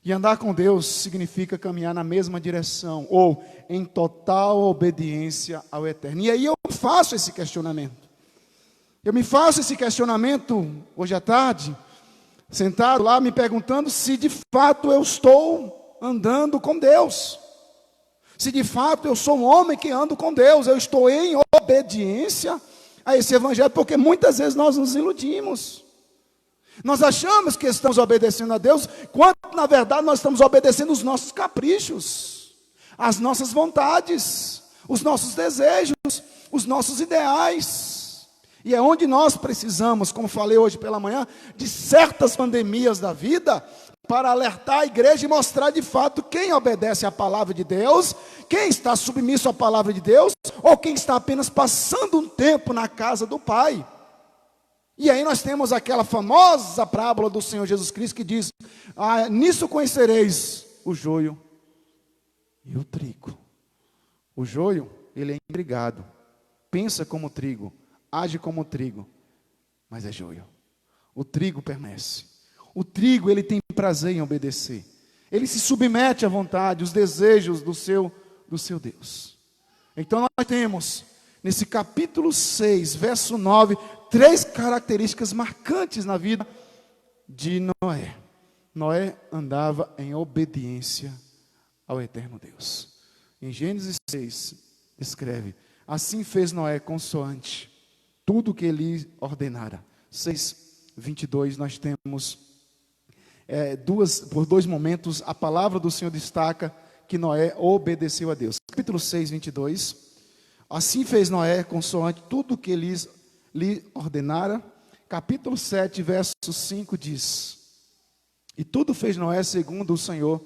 E andar com Deus significa caminhar na mesma direção, ou em total obediência ao Eterno. E aí eu faço esse questionamento. Eu me faço esse questionamento hoje à tarde, sentado lá me perguntando se de fato eu estou andando com Deus. Se de fato eu sou um homem que ando com Deus, eu estou em obediência a esse evangelho, porque muitas vezes nós nos iludimos. Nós achamos que estamos obedecendo a Deus, quando na verdade nós estamos obedecendo os nossos caprichos, as nossas vontades, os nossos desejos, os nossos ideais. E é onde nós precisamos, como falei hoje pela manhã, de certas pandemias da vida, para alertar a igreja e mostrar de fato quem obedece à palavra de Deus, quem está submisso à palavra de Deus, ou quem está apenas passando um tempo na casa do Pai. E aí nós temos aquela famosa parábola do Senhor Jesus Cristo que diz, nisso conhecereis o joio e o trigo. O joio, ele é intrigado, pensa como trigo, age como trigo, mas é joio. O trigo permanece. O trigo, ele tem prazer em obedecer. Ele se submete à vontade, os desejos do seu Deus. Então nós temos, nesse capítulo 6, verso 9, 3 características marcantes na vida de Noé. Noé andava em obediência ao eterno Deus. Em Gênesis 6, escreve, assim fez Noé consoante tudo o que ele ordenara. 6:22, nós temos por 2 momentos, a palavra do Senhor destaca que Noé obedeceu a Deus. Capítulo 6:22, assim fez Noé consoante tudo o que lhe ordenara. Capítulo 7, verso 5 diz, e tudo fez Noé segundo o Senhor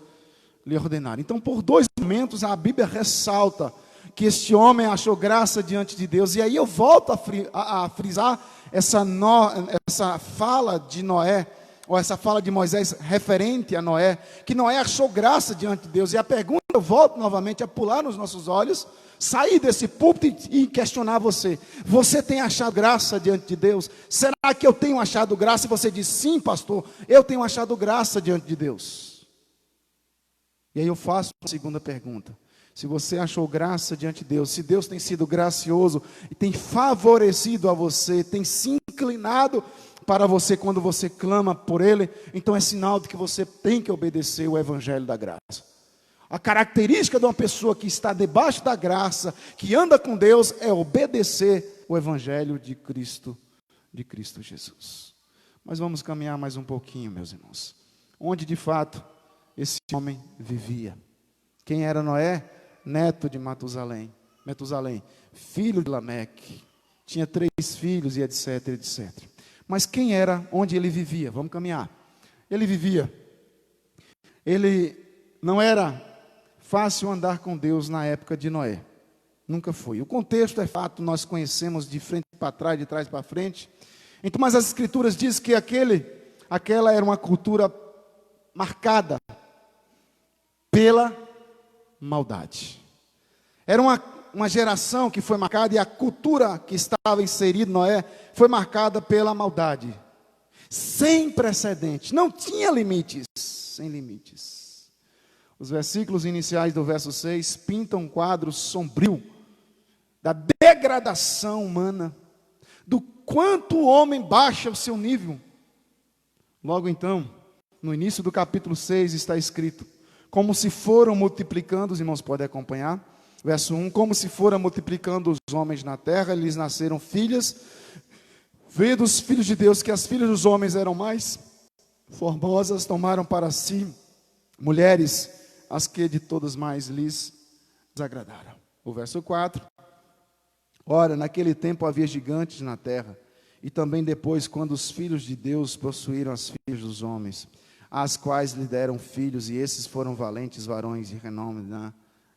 lhe ordenara. Então, por 2 momentos, a Bíblia ressalta que este homem achou graça diante de Deus. E aí eu volto a frisar essa fala de Noé, ou essa fala de Moisés referente a Noé, que Noé achou graça diante de Deus. E a pergunta, eu volto novamente a pular nos nossos olhos, sair desse púlpito e questionar você. Você tem achado graça diante de Deus? Será que eu tenho achado graça? E você diz, sim, pastor, eu tenho achado graça diante de Deus. E aí eu faço a segunda pergunta. Se você achou graça diante de Deus, se Deus tem sido gracioso e tem favorecido a você, tem se inclinado para você quando você clama por Ele, então é sinal de que você tem que obedecer o Evangelho da graça. A característica de uma pessoa que está debaixo da graça, que anda com Deus, é obedecer o Evangelho de Cristo Jesus. Mas vamos caminhar mais um pouquinho, meus irmãos. Onde de fato esse homem vivia? Quem era Noé? Neto de Matusalém, filho de Lameque, tinha 3 filhos e etc, etc. Mas quem era, onde ele vivia? Vamos caminhar. Ele não era fácil andar com Deus na época de Noé, nunca foi. O contexto é fato, nós conhecemos de frente para trás, de trás para frente. Então, mas as escrituras dizem que aquela era uma cultura marcada pela maldade. Era uma geração que foi marcada, e a cultura que estava inserida Noé foi marcada pela maldade. Sem precedentes, não tinha limites, sem limites. Os versículos iniciais do verso 6 pintam um quadro sombrio da degradação humana, do quanto o homem baixa o seu nível. Logo então, no início do capítulo 6 está escrito: como se foram multiplicando, os irmãos podem acompanhar, verso 1, como se foram multiplicando os homens na terra, lhes nasceram filhas, vendo os filhos de Deus que as filhas dos homens eram mais formosas, tomaram para si mulheres, as que de todas mais lhes desagradaram. O verso 4, ora, naquele tempo havia gigantes na terra, e também depois, quando os filhos de Deus possuíram as filhas dos homens, às quais lhe deram filhos, e esses foram valentes varões de renome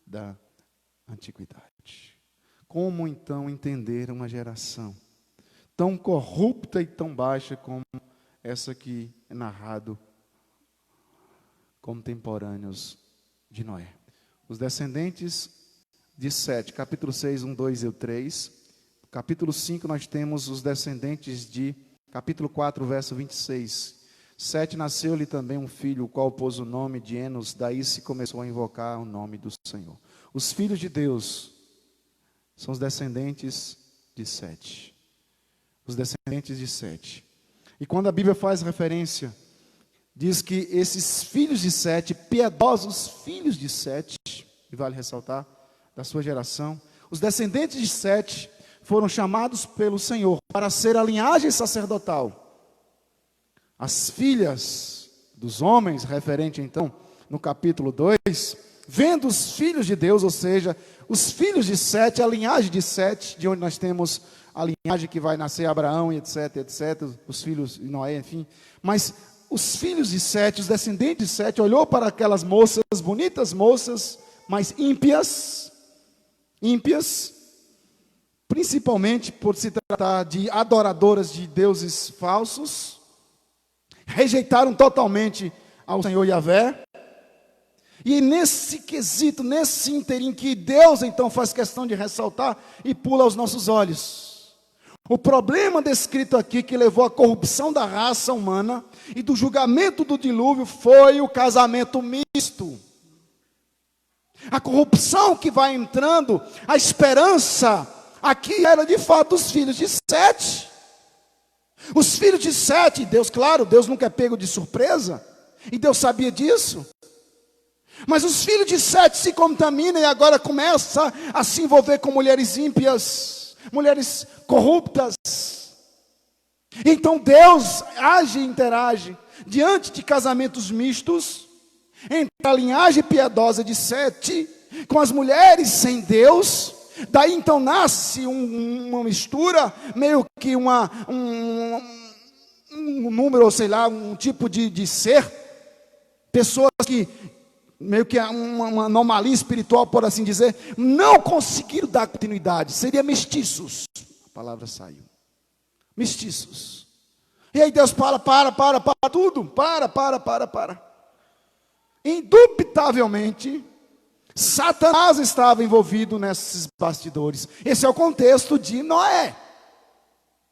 da antiguidade. Como então entender uma geração tão corrupta e tão baixa como essa que é narrado contemporâneos de Noé? Os descendentes de Sete, capítulo 6, 1, 2 e 3. Capítulo 5, nós temos os descendentes de, capítulo 4, verso 26. Sete nasceu-lhe também um filho, o qual pôs o nome de Enos, daí se começou a invocar o nome do Senhor. Os filhos de Deus são os descendentes de Sete. Os descendentes de Sete. E quando a Bíblia faz referência, diz que esses filhos de Sete, piedosos filhos de Sete, e vale ressaltar, da sua geração, os descendentes de Sete foram chamados pelo Senhor para ser a linhagem sacerdotal. As filhas dos homens, referente então no capítulo 2, vendo os filhos de Deus, ou seja, os filhos de Sete, a linhagem de Sete, de onde nós temos a linhagem que vai nascer Abraão, etc, etc, os filhos de Noé, enfim. Mas os filhos de Sete, os descendentes de Sete, olhou para aquelas moças, bonitas moças, mas ímpias, principalmente por se tratar de adoradoras de deuses falsos, rejeitaram totalmente ao Senhor Yahvé. E nesse quesito, nesse interim que Deus então faz questão de ressaltar e pula aos nossos olhos. O problema descrito aqui que levou à corrupção da raça humana e do julgamento do dilúvio foi o casamento misto. A corrupção que vai entrando, a esperança aqui era de fato os filhos de Sete. Os filhos de Sete, Deus, claro, Deus nunca é pego de surpresa, e Deus sabia disso. Mas os filhos de Sete se contaminam e agora começa a se envolver com mulheres ímpias, mulheres corruptas. Então Deus age e interage diante de casamentos mistos, entre a linhagem piedosa de Sete com as mulheres sem Deus. Daí então nasce uma mistura, meio que um número, ou sei lá, um tipo de ser. Pessoas que, meio que uma anomalia espiritual, por assim dizer, não conseguiram dar continuidade. Seria mestiços. A palavra saiu. Mestiços. E aí Deus fala, para tudo. Para. Indubitavelmente, Satanás estava envolvido nesses bastidores. Esse é o contexto de Noé,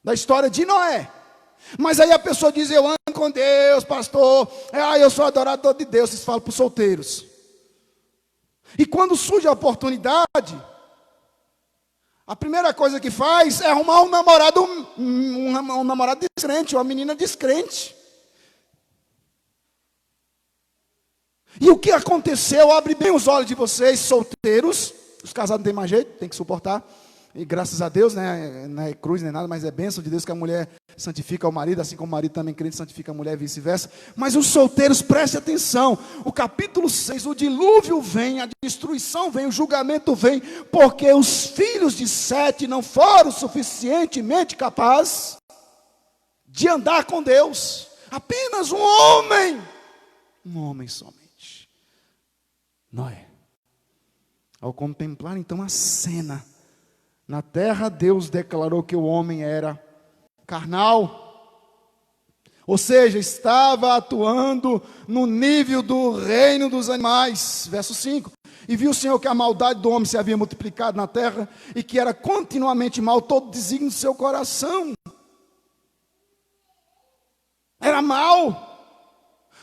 da história de Noé. Mas aí a pessoa diz: eu ando com Deus, pastor, eu sou adorador de Deus. Vocês falam para os solteiros. E quando surge a oportunidade, a primeira coisa que faz é arrumar um namorado, um namorado descrente, uma menina descrente. E o que aconteceu? Abre bem os olhos de vocês, solteiros. Os casados não tem mais jeito, tem que suportar. E graças a Deus, né, não é cruz nem nada, mas é bênção de Deus que a mulher santifica o marido, assim como o marido também crente santifica a mulher e vice-versa. Mas os solteiros, prestem atenção. O capítulo 6, o dilúvio vem, a destruição vem, o julgamento vem, porque os filhos de Sete não foram suficientemente capazes de andar com Deus. Apenas um homem somente. Noé. Ao contemplar então a cena, na terra Deus declarou que o homem era carnal, ou seja, estava atuando no nível do reino dos animais. Verso 5, E viu o Senhor que a maldade do homem se havia multiplicado na terra e que era continuamente mal todo desígnio do seu coração. Era mal.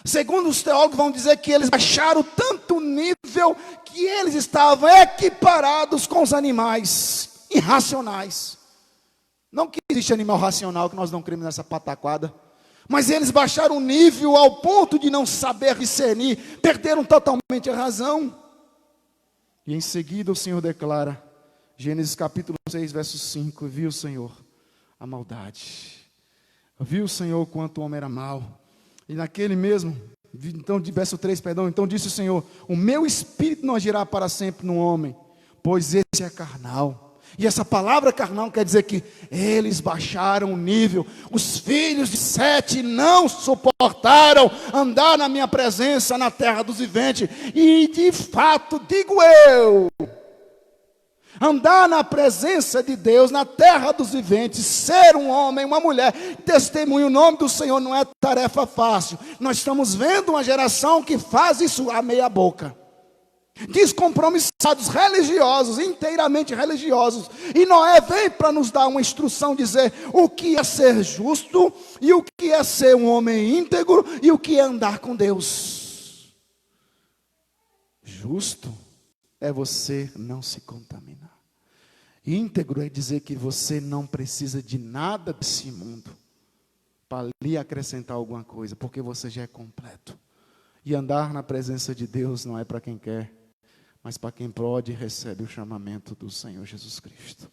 Segundo os teólogos vão dizer que eles baixaram tanto nível que eles estavam equiparados com os animais irracionais. Não que existe animal racional, que nós não cremos nessa pataquada. Mas eles baixaram o nível ao ponto de não saber discernir, perderam totalmente a razão. E em seguida o Senhor declara, Gênesis capítulo 6, verso 5, viu o Senhor a maldade. Viu o Senhor quanto o homem era mau. E naquele mesmo, então, verso 3, perdão, então disse o Senhor, o meu espírito não agirá para sempre no homem, pois esse é carnal. E essa palavra carnal quer dizer que eles baixaram o nível. Os filhos de Sete não suportaram andar na minha presença na terra dos viventes. E de fato, digo eu, andar na presença de Deus, na terra dos viventes, ser um homem, uma mulher, testemunho o nome do Senhor não é tarefa fácil. Nós estamos vendo uma geração que faz isso à meia boca. Descompromissados, religiosos, inteiramente religiosos. E Noé vem para nos dar uma instrução, dizer o que é ser justo, e o que é ser um homem íntegro, e o que é andar com Deus. Justo é você não se contaminar. Íntegro é dizer que você não precisa de nada desse mundo para lhe acrescentar alguma coisa, porque você já é completo. E andar na presença de Deus não é para quem quer, mas para quem pode e recebe o chamamento do Senhor Jesus Cristo.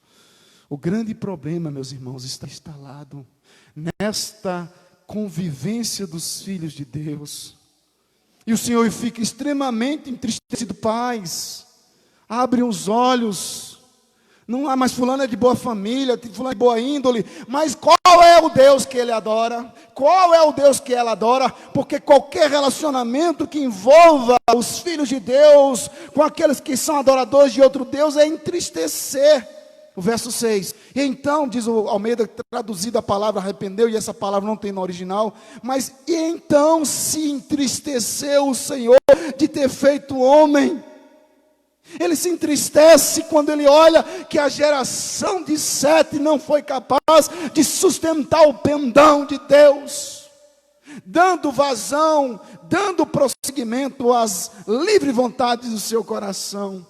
O grande problema, meus irmãos, está instalado nesta convivência dos filhos de Deus. E o Senhor fica extremamente entristecido. Pais, abre os olhos. Não há mais fulano é de boa família, fulano é de boa índole. Mas qual é o Deus que ele adora? Qual é o Deus que ela adora? Porque qualquer relacionamento que envolva os filhos de Deus com aqueles que são adoradores de outro Deus é entristecer. O verso 6. E então, diz o Almeida, traduzido a palavra arrependeu, e essa palavra não tem no original. Mas e então se entristeceu o Senhor de ter feito homem. Ele se entristece quando ele olha que a geração de Sete não foi capaz de sustentar o pendão de Deus, dando vazão, dando prosseguimento às livres vontades do seu coração.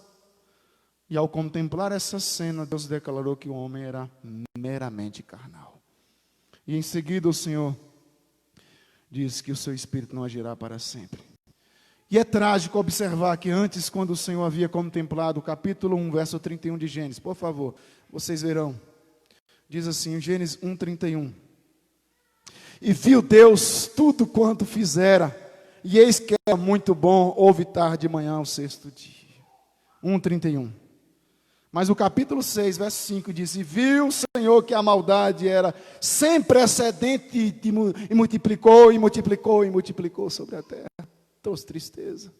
E ao contemplar essa cena, Deus declarou que o homem era meramente carnal. E em seguida o Senhor diz que o seu espírito não agirá para sempre. E é trágico observar que antes, quando o Senhor havia contemplado o capítulo 1, verso 31 de Gênesis, por favor, vocês verão, diz assim, Gênesis 1, 31. E viu Deus tudo quanto fizera, e eis que era muito bom, houve tarde de manhã o sexto dia. 1, 31. Mas o capítulo 6, verso 5 diz, e viu o Senhor que a maldade era sem precedente, e multiplicou, e multiplicou, e multiplicou sobre a terra. Trouxe tristeza.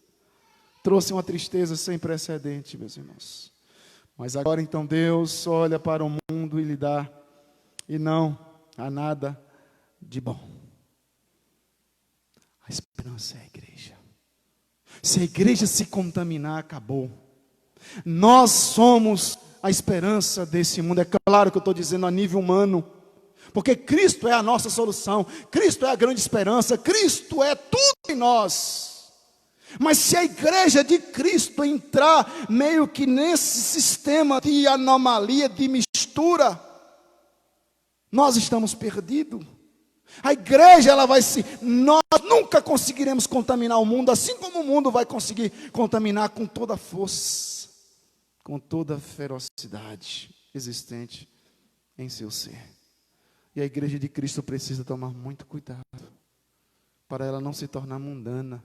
Trouxe uma tristeza sem precedente, meus irmãos. Mas agora então Deus olha para o mundo e lhe dá, e não há nada de bom. A esperança é a igreja. Se a igreja se contaminar, acabou. Nós somos a esperança desse mundo. É claro que eu estou dizendo a nível humano, porque Cristo é a nossa solução. Cristo é a grande esperança. Cristo é tudo em nós. Mas se a igreja de Cristo entrar meio que nesse sistema de anomalia, de mistura, nós estamos perdidos. A igreja, nós nunca conseguiremos contaminar o mundo, assim como o mundo vai conseguir contaminar com toda a força, com toda a ferocidade existente em seu ser. E a igreja de Cristo precisa tomar muito cuidado, para ela não se tornar mundana,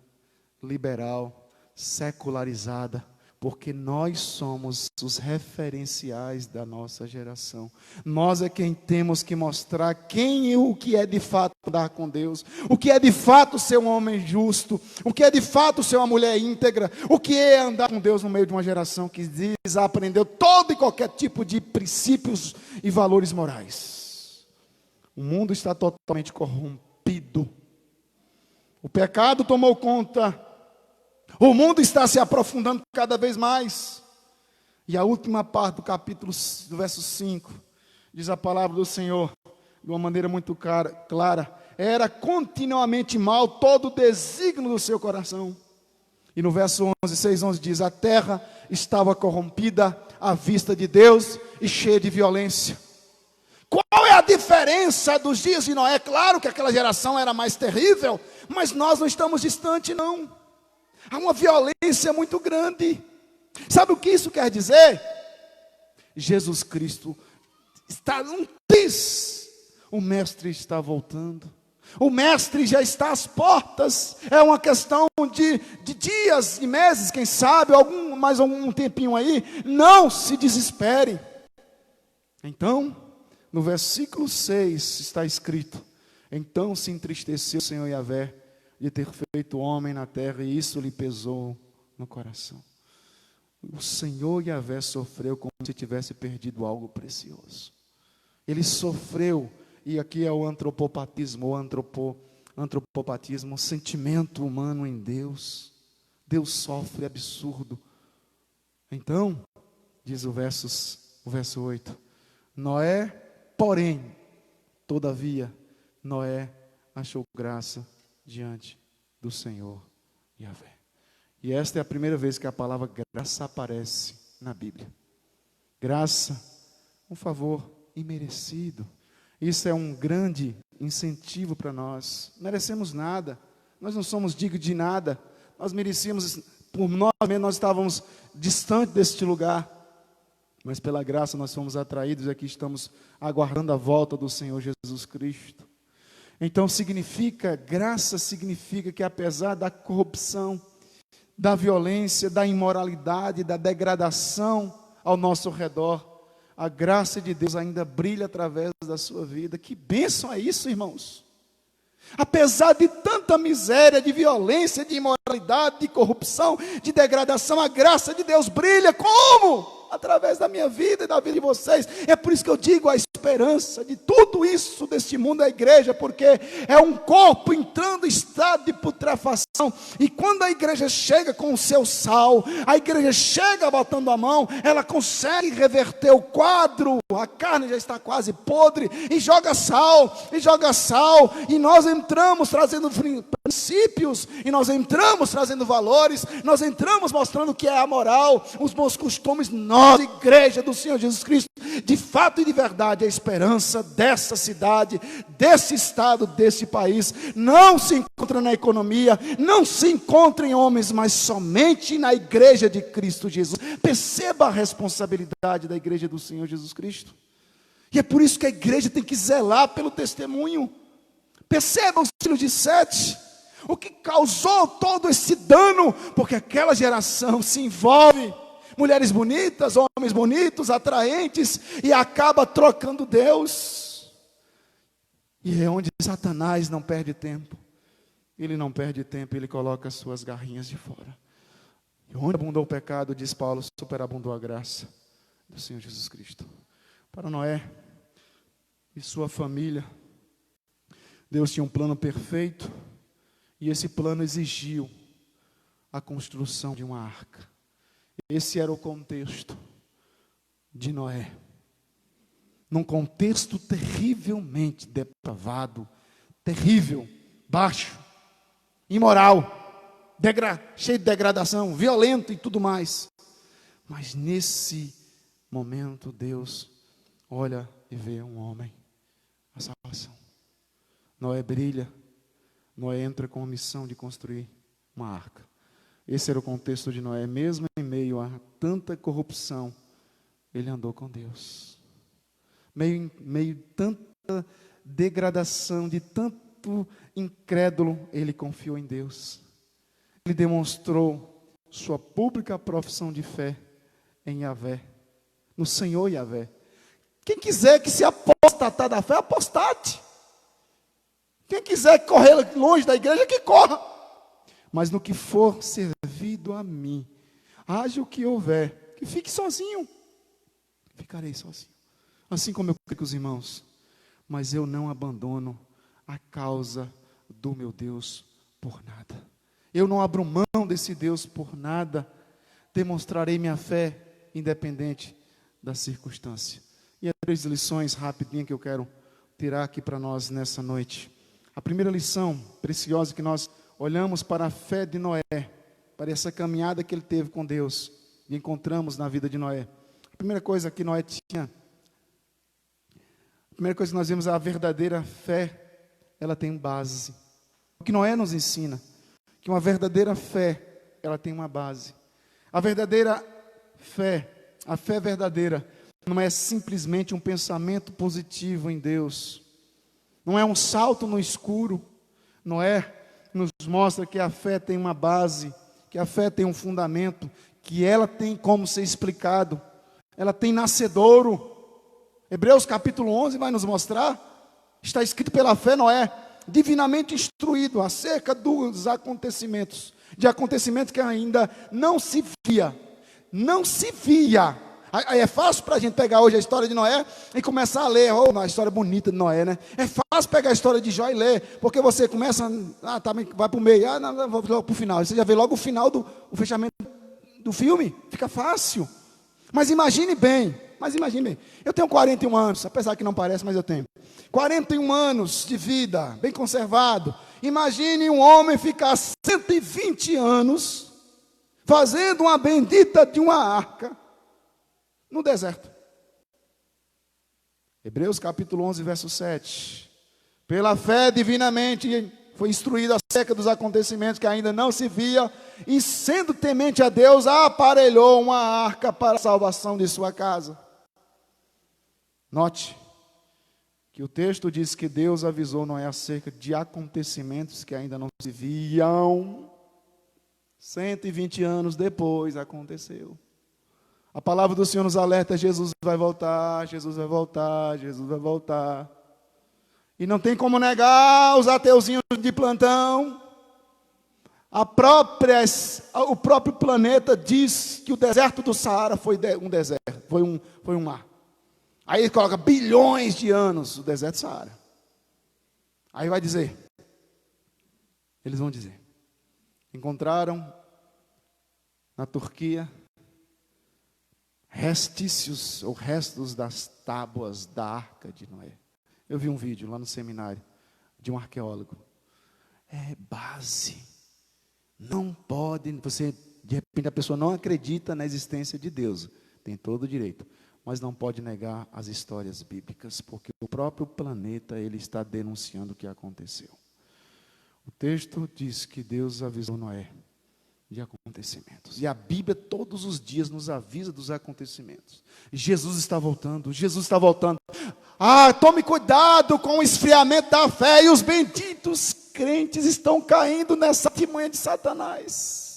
liberal, secularizada, porque nós somos os referenciais da nossa geração. Nós é quem temos que mostrar quem e o que é de fato andar com Deus, o que é de fato ser um homem justo, o que é de fato ser uma mulher íntegra, o que é andar com Deus no meio de uma geração que desaprendeu todo e qualquer tipo de princípios e valores morais. O mundo está totalmente corrompido. O pecado tomou conta O mundo está se aprofundando cada vez mais. E a última parte do capítulo, do verso 5, diz a palavra do Senhor, de uma maneira muito clara: era continuamente mal todo o desígnio do seu coração. E no verso 11, 6:11 diz: a terra estava corrompida à vista de Deus e cheia de violência. Qual é a diferença dos dias de Noé? Claro que aquela geração era mais terrível, mas nós não estamos distantes, não. Há uma violência muito grande. Sabe o que isso quer dizer? Jesus Cristo está num triz. O Mestre está voltando. O Mestre já está às portas. É uma questão de dias e meses, quem sabe, mais algum tempinho aí. Não se desespere. Então, no versículo 6 está escrito: então se entristeceu o Senhor Yahvé de ter feito o homem na terra, e isso lhe pesou no coração. O Senhor Yahvé sofreu como se tivesse perdido algo precioso. Ele sofreu, e aqui é o antropopatismo, o sentimento humano em Deus. Deus sofre absurdo. Então, diz o verso 8: Noé, porém, todavia, Noé achou graça diante do Senhor Yahvé. E esta é a primeira vez que a palavra graça aparece na Bíblia. Graça, um favor imerecido. Isso é um grande incentivo para nós. Não merecemos nada, nós não somos dignos de nada, nós merecíamos, por nós mesmos, nós estávamos distantes deste lugar, mas pela graça nós fomos atraídos e aqui estamos aguardando a volta do Senhor Jesus Cristo. Então graça significa que apesar da corrupção, da violência, da imoralidade, da degradação ao nosso redor, a graça de Deus ainda brilha através da sua vida. Que bênção é isso, irmãos? Apesar de tanta miséria, de violência, de imoralidade, de corrupção, de degradação, a graça de Deus brilha. Como? Através da minha vida e da vida de vocês. É por isso que eu digo: a esperança de tudo isso deste mundo é a igreja, porque é um corpo entrando em estado de putrefação, e quando a igreja chega com o seu sal, a igreja chega botando a mão, ela consegue reverter o quadro. A carne já está quase podre, e joga sal, e nós entramos trazendo princípios, e nós entramos trazendo valores, nós entramos mostrando o que é a moral, os bons costumes. Nós, igreja do Senhor Jesus Cristo, de fato e de verdade, a esperança dessa cidade, desse estado, desse país, não se encontra na economia, não se encontra em homens, mas somente na igreja de Cristo Jesus. Perceba a responsabilidade da igreja do Senhor Jesus Cristo. E é por isso que a igreja tem que zelar pelo testemunho. Perceba os filhos de Sete, o que causou todo esse dano, porque aquela geração se envolve, mulheres bonitas, homens bonitos, atraentes, e acaba trocando Deus. E é onde Satanás não perde tempo. Ele não perde tempo, ele coloca as suas garrinhas de fora. E onde abundou o pecado, diz Paulo, superabundou a graça do Senhor Jesus Cristo. Para Noé e sua família, Deus tinha um plano perfeito, e esse plano exigiu a construção de uma arca. Esse era o contexto de Noé. Num contexto terrivelmente depravado, terrível, baixo, imoral, cheio de degradação, violento e tudo mais. Mas nesse momento Deus olha e vê um homem, a salvação. Noé brilha, Noé entra com a missão de construir uma arca. Esse era o contexto de Noé. Mesmo em meio a tanta corrupção, ele andou com Deus. Meio tanta degradação, de tanto incrédulo, ele confiou em Deus. Ele demonstrou sua pública profissão de fé em Yahvé, no Senhor Yahvé. Quem quiser que se apostatar da fé, apostate. Quem quiser correr longe da igreja, que corra. Mas no que for servido a mim, haja o que houver, que fique sozinho. Ficarei sozinho. Assim como eu creio com os irmãos. Mas eu não abandono a causa do meu Deus por nada. Eu não abro mão desse Deus por nada. Demonstrarei minha fé independente da circunstância. E há 3 lições rapidinho que eu quero tirar aqui para nós nessa noite. A primeira lição preciosa que nós olhamos para a fé de Noé, para essa caminhada que ele teve com Deus, e encontramos na vida de Noé. A primeira coisa que Noé tinha, a primeira coisa que nós vemos é a verdadeira fé, ela tem base. O que Noé nos ensina, que uma verdadeira fé, ela tem uma base. A verdadeira fé, a fé verdadeira, não é simplesmente um pensamento positivo em Deus. Não é um salto no escuro. Noé nos mostra que a fé tem uma base, que a fé tem um fundamento, que ela tem como ser explicado. Ela tem nascedouro. Hebreus capítulo 11 vai nos mostrar. Está escrito pela fé Noé, divinamente instruído acerca dos acontecimentos. De acontecimentos que ainda não se via. Não se via. Aí é fácil para a gente pegar hoje a história de Noé e começar a ler, uma história bonita de Noé, né? É fácil pegar a história de Jó e ler, porque você começa, vai para o meio, vou logo para o final. Você já vê logo o final, o fechamento do filme, fica fácil. Mas imagine bem, eu tenho 41 anos, apesar que não parece, mas eu tenho. 41 anos de vida, bem conservado. Imagine um homem ficar 120 anos fazendo uma bendita de uma arca no deserto. Hebreus capítulo 11, verso 7. Pela fé divinamente foi instruído acerca dos acontecimentos que ainda não se via, e sendo temente a Deus, aparelhou uma arca para a salvação de sua casa. Note que o texto diz que Deus avisou Noé acerca de acontecimentos que ainda não se viam. 120 anos depois aconteceu. A palavra do Senhor nos alerta: Jesus vai voltar, Jesus vai voltar, Jesus vai voltar. E não tem como negar os ateuzinhos de plantão. O próprio planeta diz que o deserto do Saara foi um deserto, foi um mar. Aí ele coloca bilhões de anos o deserto do Saara. Aí vai dizer, eles vão dizer, encontraram na Turquia restícios ou restos das tábuas da arca de Noé. Eu vi um vídeo lá no seminário de um arqueólogo. É base. Não pode, de repente a pessoa não acredita na existência de Deus. Tem todo o direito. Mas não pode negar as histórias bíblicas, porque o próprio planeta ele está denunciando o que aconteceu. O texto diz que Deus avisou Noé de acontecimentos. E a Bíblia todos os dias nos avisa dos acontecimentos. Jesus está voltando, Jesus está voltando. Tome cuidado com o esfriamento da fé, e os benditos crentes estão caindo nessa artimanha de Satanás.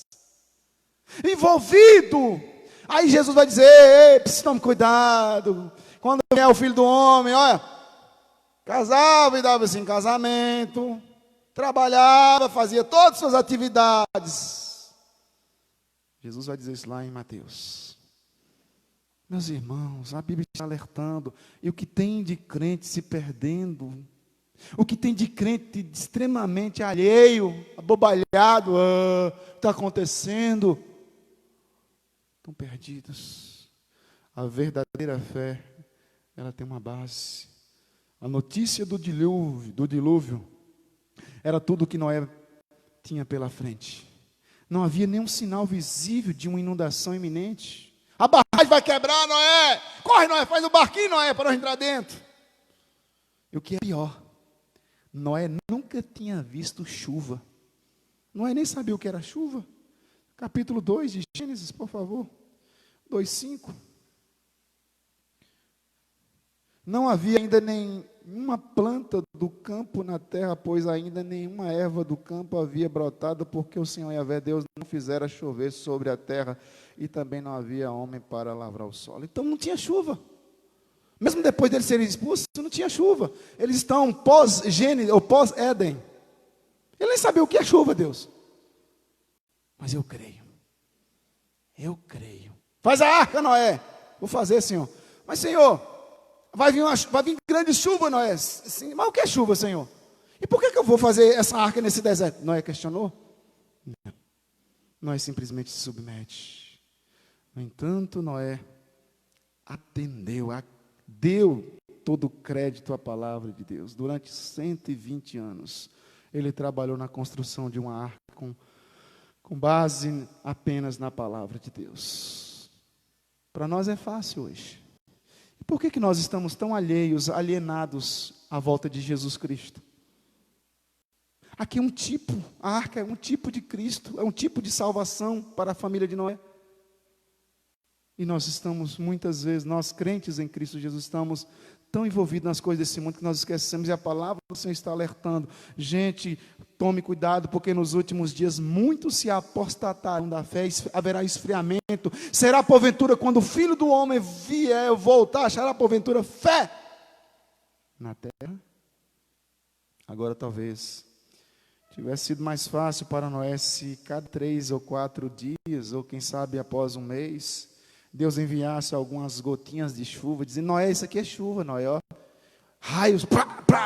Envolvido. Aí Jesus vai dizer, tome cuidado. Quando vier o Filho do Homem, olha, casava e dava-se em casamento, trabalhava, fazia todas as suas atividades. Jesus vai dizer isso lá em Mateus. Meus irmãos, a Bíblia está alertando. E o que tem de crente se perdendo, o que tem de crente extremamente alheio, abobalhado, está acontecendo, estão perdidos. A verdadeira fé, ela tem uma base. A notícia do dilúvio era tudo o que Noé tinha pela frente. Não havia nenhum sinal visível de uma inundação iminente. A barragem vai quebrar, Noé! Corre, Noé, faz o barquinho, Noé, para nós entrar dentro. E o que é pior, Noé nunca tinha visto chuva. Noé nem sabia o que era chuva. Capítulo 2 de Gênesis, por favor. 2:5. Não havia ainda nenhuma planta do campo na terra, pois ainda nenhuma erva do campo havia brotado, porque o Senhor Yahvé Deus não fizera chover sobre a terra, e também não havia homem para lavrar o solo. Então não tinha chuva. Mesmo depois deles serem expulsos, não tinha chuva. Eles estão pós-Gênesis, ou pós-Éden. Ele nem sabia o que é chuva, Deus. Mas eu creio. Eu creio. Faz a arca, Noé. Vou fazer, Senhor. Mas, Senhor, vai vir grande chuva, Noé. Sim, mas o que é chuva, Senhor? E por que eu vou fazer essa arca nesse deserto? Noé questionou? Não. Noé simplesmente se submete. No entanto, Noé atendeu, deu todo o crédito à palavra de Deus. Durante 120 anos, ele trabalhou na construção de uma arca com base apenas na palavra de Deus. Para nós é fácil hoje. E por que nós estamos tão alienados à volta de Jesus Cristo? Aqui é a arca é um tipo de Cristo, é um tipo de salvação para a família de Noé. E nós estamos, muitas vezes, nós crentes em Cristo Jesus, estamos tão envolvidos nas coisas desse mundo que nós esquecemos, e a palavra do Senhor está alertando. Gente, tome cuidado, porque nos últimos dias muitos se apostatarão da fé, haverá esfriamento. Será porventura, quando o Filho do Homem vier voltar, achará porventura fé na terra? Agora talvez tivesse sido mais fácil para Noé se cada 3 ou 4 dias, ou quem sabe após um mês, Deus enviasse algumas gotinhas de chuva, dizendo: Noé, isso aqui é chuva, Noé, ó. Raios,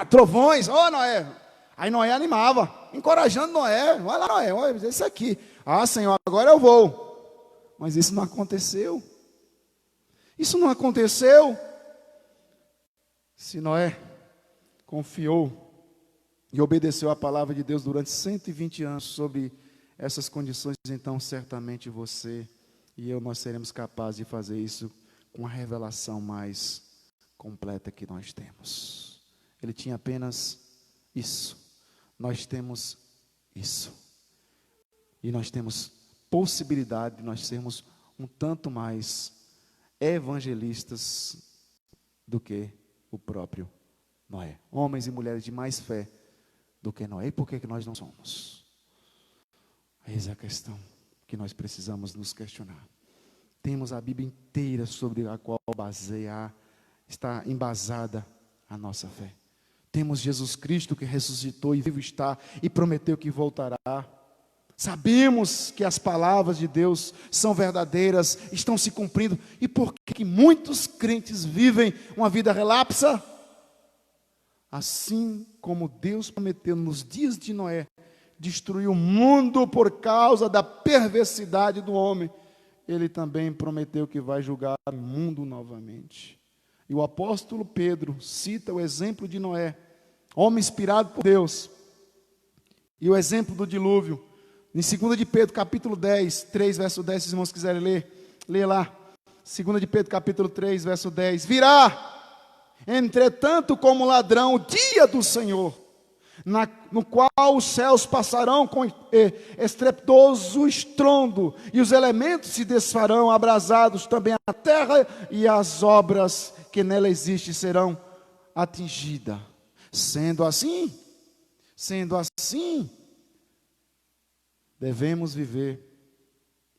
trovões, ó, Noé. Aí Noé animava, encorajando Noé: vai lá, Noé, olha isso aqui. Ah, Senhor, agora eu vou. Mas isso não aconteceu. Isso não aconteceu. Se Noé confiou e obedeceu a palavra de Deus durante 120 anos sobre essas condições, então certamente você e eu, nós seremos capazes de fazer isso com a revelação mais completa que nós temos. Ele tinha apenas isso. Nós temos isso. E nós temos possibilidade de nós sermos um tanto mais evangelistas do que o próprio Noé. Homens e mulheres de mais fé do que Noé. E por que nós não somos? Eis a questão que nós precisamos nos questionar. Temos a Bíblia inteira sobre a qual está embasada a nossa fé. Temos Jesus Cristo que ressuscitou e vivo está e prometeu que voltará. Sabemos que as palavras de Deus são verdadeiras, estão se cumprindo. E por que muitos crentes vivem uma vida relapsa? Assim como Deus prometeu nos dias de Noé, destruir o mundo por causa da perversidade do homem, Ele também prometeu que vai julgar o mundo novamente. E o apóstolo Pedro cita o exemplo de Noé, homem inspirado por Deus, e o exemplo do dilúvio, em 2 de Pedro, capítulo 10, 3, verso 10, se os irmãos quiserem ler, lê lá. 2 de Pedro, capítulo 3, verso 10. Virá, entretanto, como ladrão, o dia do Senhor, no qual os céus passarão com estrepitoso estrondo, e os elementos se desfarão, abrasados também a terra, e as obras que nela existem serão atingidas. Sendo assim, devemos viver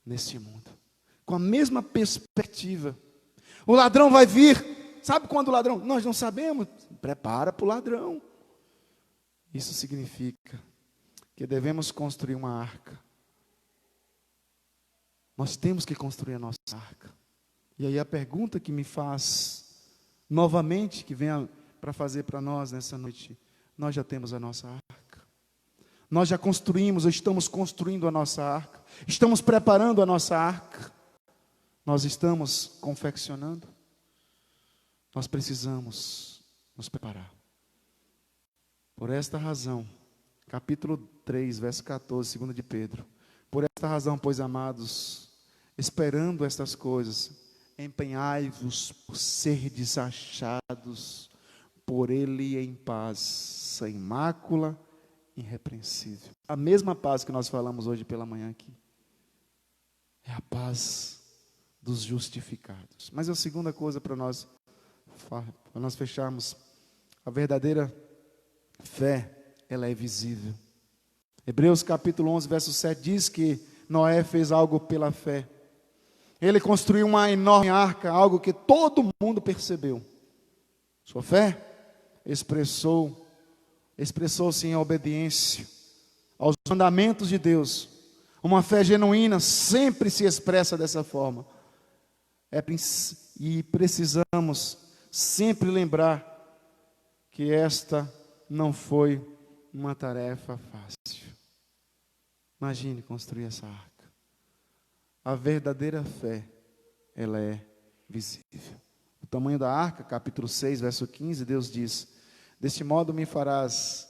neste mundo com a mesma perspectiva. O ladrão vai vir. Sabe quando o ladrão? Nós não sabemos. Prepara para o ladrão. Isso significa que devemos construir uma arca. Nós temos que construir a nossa arca. E aí a pergunta que me faz novamente, que vem para fazer para nós nessa noite: nós já temos a nossa arca? Nós já construímos, ou estamos construindo a nossa arca? Estamos preparando a nossa arca? Nós estamos confeccionando? Nós precisamos nos preparar. Por esta razão, capítulo 3, verso 14, 2 de Pedro. Por esta razão, pois, amados, esperando estas coisas, empenhai-vos por serdes achados por Ele em paz, sem mácula, irrepreensível. A mesma paz que nós falamos hoje pela manhã aqui. É a paz dos justificados. Mas a segunda coisa para nós fecharmos: a verdadeira fé, ela é visível. Hebreus capítulo 11, verso 7 diz que Noé fez algo pela fé. Ele construiu uma enorme arca, algo que todo mundo percebeu. Sua fé expressou-se em obediência aos mandamentos de Deus. Uma fé genuína sempre se expressa dessa forma. E precisamos sempre lembrar que esta não foi uma tarefa fácil. Imagine construir essa arca. A verdadeira fé, ela é visível. O tamanho da arca, capítulo 6, verso 15, Deus diz: deste modo a farás,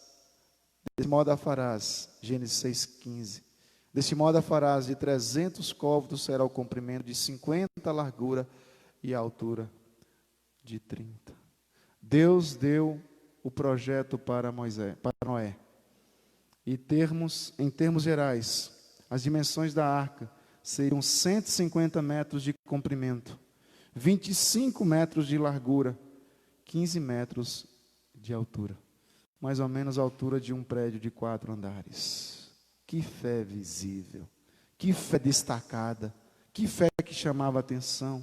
Gênesis 6,15. Deste modo a farás, de 300 côvados será o comprimento, de 50 a largura e a altura de 30. Deus deu o projeto para Noé. E em termos gerais, as dimensões da arca seriam 150 metros de comprimento, 25 metros de largura, 15 metros de altura. Mais ou menos a altura de um prédio de 4 andares. Que fé visível, que fé destacada, que fé que chamava a atenção.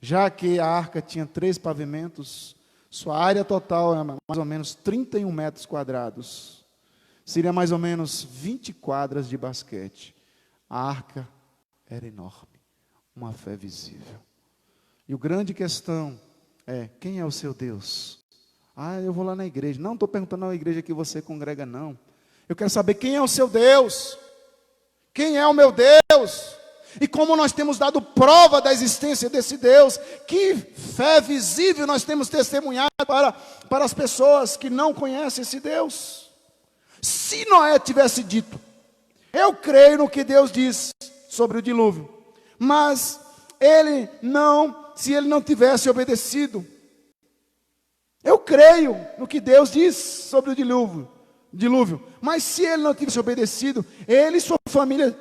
Já que a arca tinha 3 pavimentos, sua área total é mais ou menos 31 metros quadrados. Seria mais ou menos 20 quadras de basquete. A arca era enorme, uma fé visível. E o grande questão é: quem é o seu Deus? Eu vou lá na igreja. Não estou perguntando na igreja que você congrega, não. Eu quero saber quem é o seu Deus. Quem é o meu Deus? E como nós temos dado prova da existência desse Deus, que fé visível nós temos testemunhado para as pessoas que não conhecem esse Deus. Se Noé tivesse dito: eu creio no que Deus diz sobre o dilúvio, mas se ele não tivesse obedecido, eu creio no que Deus diz sobre o dilúvio, mas se ele não tivesse obedecido, ele e sua família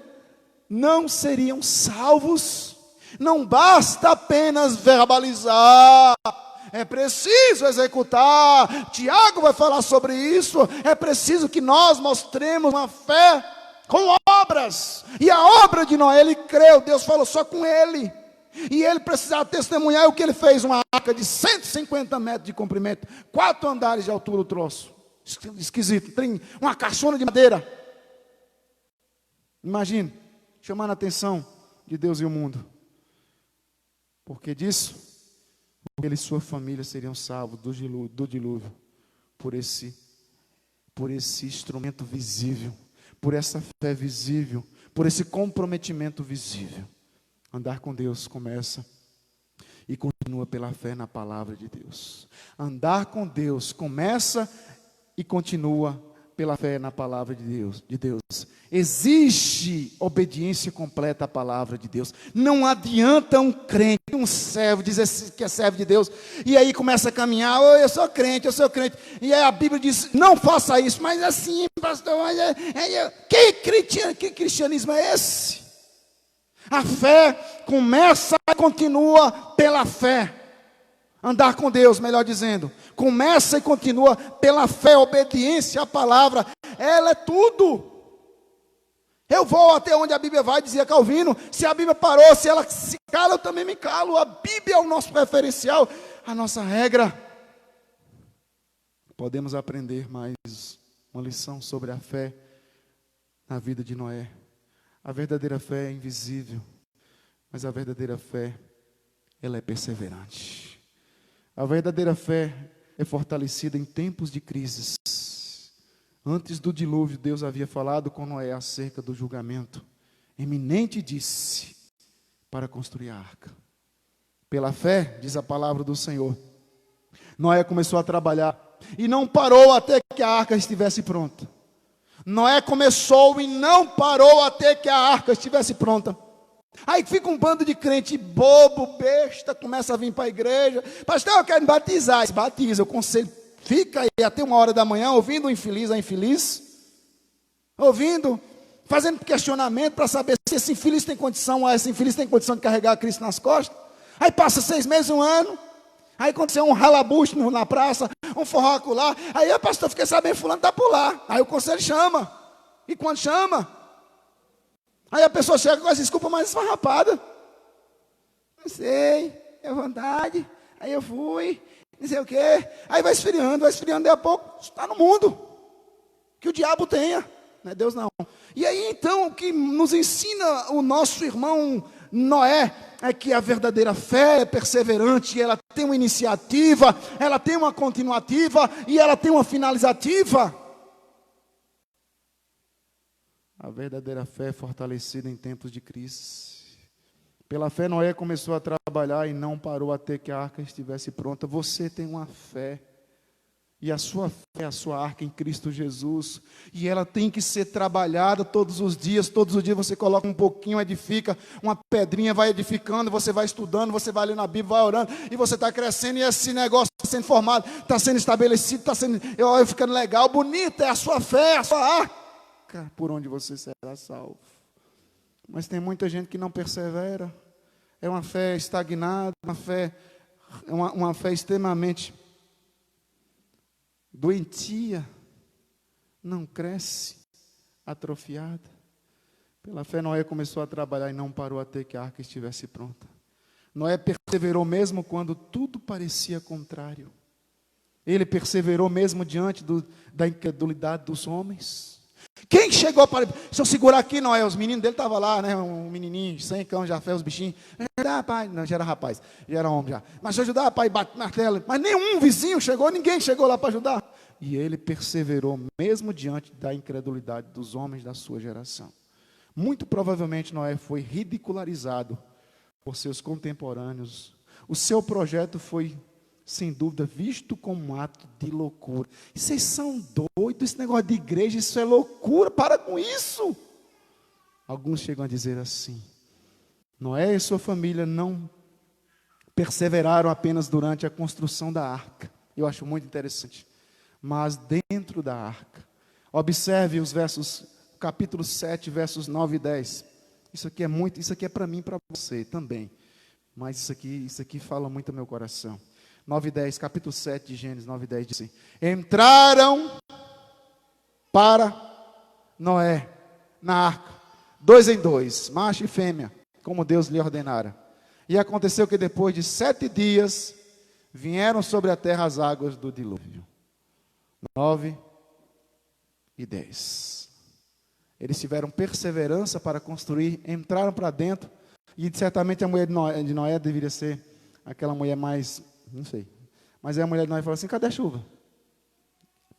não seriam salvos. Não basta apenas verbalizar, é preciso executar. Tiago vai falar sobre isso. É preciso que nós mostremos uma fé com obras. E a obra de Noé, ele creu, Deus falou só com ele. E ele precisava testemunhar o que ele fez: uma arca de 150 metros de comprimento, 4 andares de altura o troço. Esquisito, tem uma caixona de madeira. Imagine, chamando a atenção de Deus e o mundo. Por que disso? Porque ele e sua família seriam salvos do dilúvio por esse instrumento visível, por essa fé visível, por esse comprometimento visível. Andar com Deus começa e continua pela fé na palavra de Deus. Andar com Deus começa e continua pela fé na palavra de Deus. Exige obediência completa à palavra de Deus. Não adianta um crente, um servo, dizer que é servo de Deus, e aí começa a caminhar: eu sou crente. E aí a Bíblia diz: não faça isso. Mas assim, pastor, que cristianismo é esse? A fé começa e continua pela fé. Andar com Deus, melhor dizendo, começa e continua pela fé, obediência à palavra. Ela é tudo. Eu vou até onde a Bíblia vai, dizia Calvino. Se a Bíblia parou, se ela se cala, eu também me calo. A Bíblia é o nosso referencial, a nossa regra. Podemos aprender mais uma lição sobre a fé na vida de Noé. A verdadeira fé é invisível, mas a verdadeira fé, ela é perseverante. A verdadeira fé é fortalecida em tempos de crises. Antes do dilúvio, Deus havia falado com Noé acerca do julgamento eminente, disse, para construir a arca. Pela fé, diz a palavra do Senhor, Noé começou a trabalhar e não parou até que a arca estivesse pronta. Noé começou e não parou até que a arca estivesse pronta. Aí fica um bando de crente bobo, besta, começa a vir para a igreja. Pastor, eu quero me batizar. Se batiza, eu aconselho. Fica aí até 1h da manhã, ouvindo o infeliz, a infeliz. Ouvindo, fazendo questionamento para saber se esse infeliz tem condição, esse infeliz tem condição de carregar a Cristo nas costas. Aí passa 6 meses, 1 ano. Aí aconteceu um ralabucho na praça, um forró lá. Aí o pastor fiquei sabendo, fulano está por lá. Aí o conselho chama. E quando chama, aí a pessoa chega com as desculpas mais esfarrapadas. Não sei, é vontade. Aí eu fui, não sei o quê. Aí vai esfriando, daí a pouco está no mundo. Que o diabo tenha, não é Deus não. E aí então o que nos ensina o nosso irmão Noé é que a verdadeira fé é perseverante, ela tem uma iniciativa, ela tem uma continuativa e ela tem uma finalizativa. A verdadeira fé é fortalecida em tempos de crise. Pela fé, Noé começou a trabalhar e não parou até que a arca estivesse pronta. Você tem uma fé. E a sua fé é a sua arca em Cristo Jesus. E ela tem que ser trabalhada todos os dias. Todos os dias você coloca um pouquinho, edifica. Uma pedrinha, vai edificando. Você vai estudando, você vai lendo a Bíblia, vai orando. E você está crescendo e esse negócio está sendo formado. Está sendo estabelecido, está sendo ficando legal, bonito. É a sua fé, é a sua arca. Por onde você será salvo. Mas tem muita gente que não persevera. É uma fé estagnada, uma fé extremamente doentia, não cresce, atrofiada. Pela fé, Noé começou a trabalhar e não parou até que a arca estivesse pronta. Noé perseverou mesmo quando tudo parecia contrário. Ele perseverou mesmo diante da incredulidade dos homens. Quem chegou para... Se eu segurar aqui, Noé, os meninos dele estavam lá, né? Um menininho, 100 cão, já fez os bichinhos. Ajudar, pai. Não, já era rapaz, já era homem já. Mas se eu ajudar, pai, bate martelo. Mas nenhum vizinho chegou, ninguém chegou lá para ajudar. E ele perseverou mesmo diante da incredulidade dos homens da sua geração. Muito provavelmente Noé foi ridicularizado por seus contemporâneos. O seu projeto foi, sem dúvida, visto como um ato de loucura. E vocês são doidos, esse negócio de igreja, isso é loucura, para com isso. Alguns chegam a dizer assim: Noé e sua família não perseveraram apenas durante a construção da arca. Eu acho muito interessante. Mas dentro da arca. Observe os versos, capítulo 7, versos 9 e 10. Isso aqui é para mim e para você também. Mas isso aqui fala muito ao meu coração. 9 e 10, capítulo 7 de Gênesis, 9 e 10 diz assim: entraram para Noé na arca, 2 em 2, macho e fêmea, como Deus lhe ordenara. E aconteceu que depois de 7 dias, vieram sobre a terra as águas do dilúvio. 9 e 10. Eles tiveram perseverança para construir, entraram para dentro, e certamente a mulher de Noé deveria ser aquela mulher mais... não sei. Mas aí a mulher de Noé falou assim: cadê a chuva?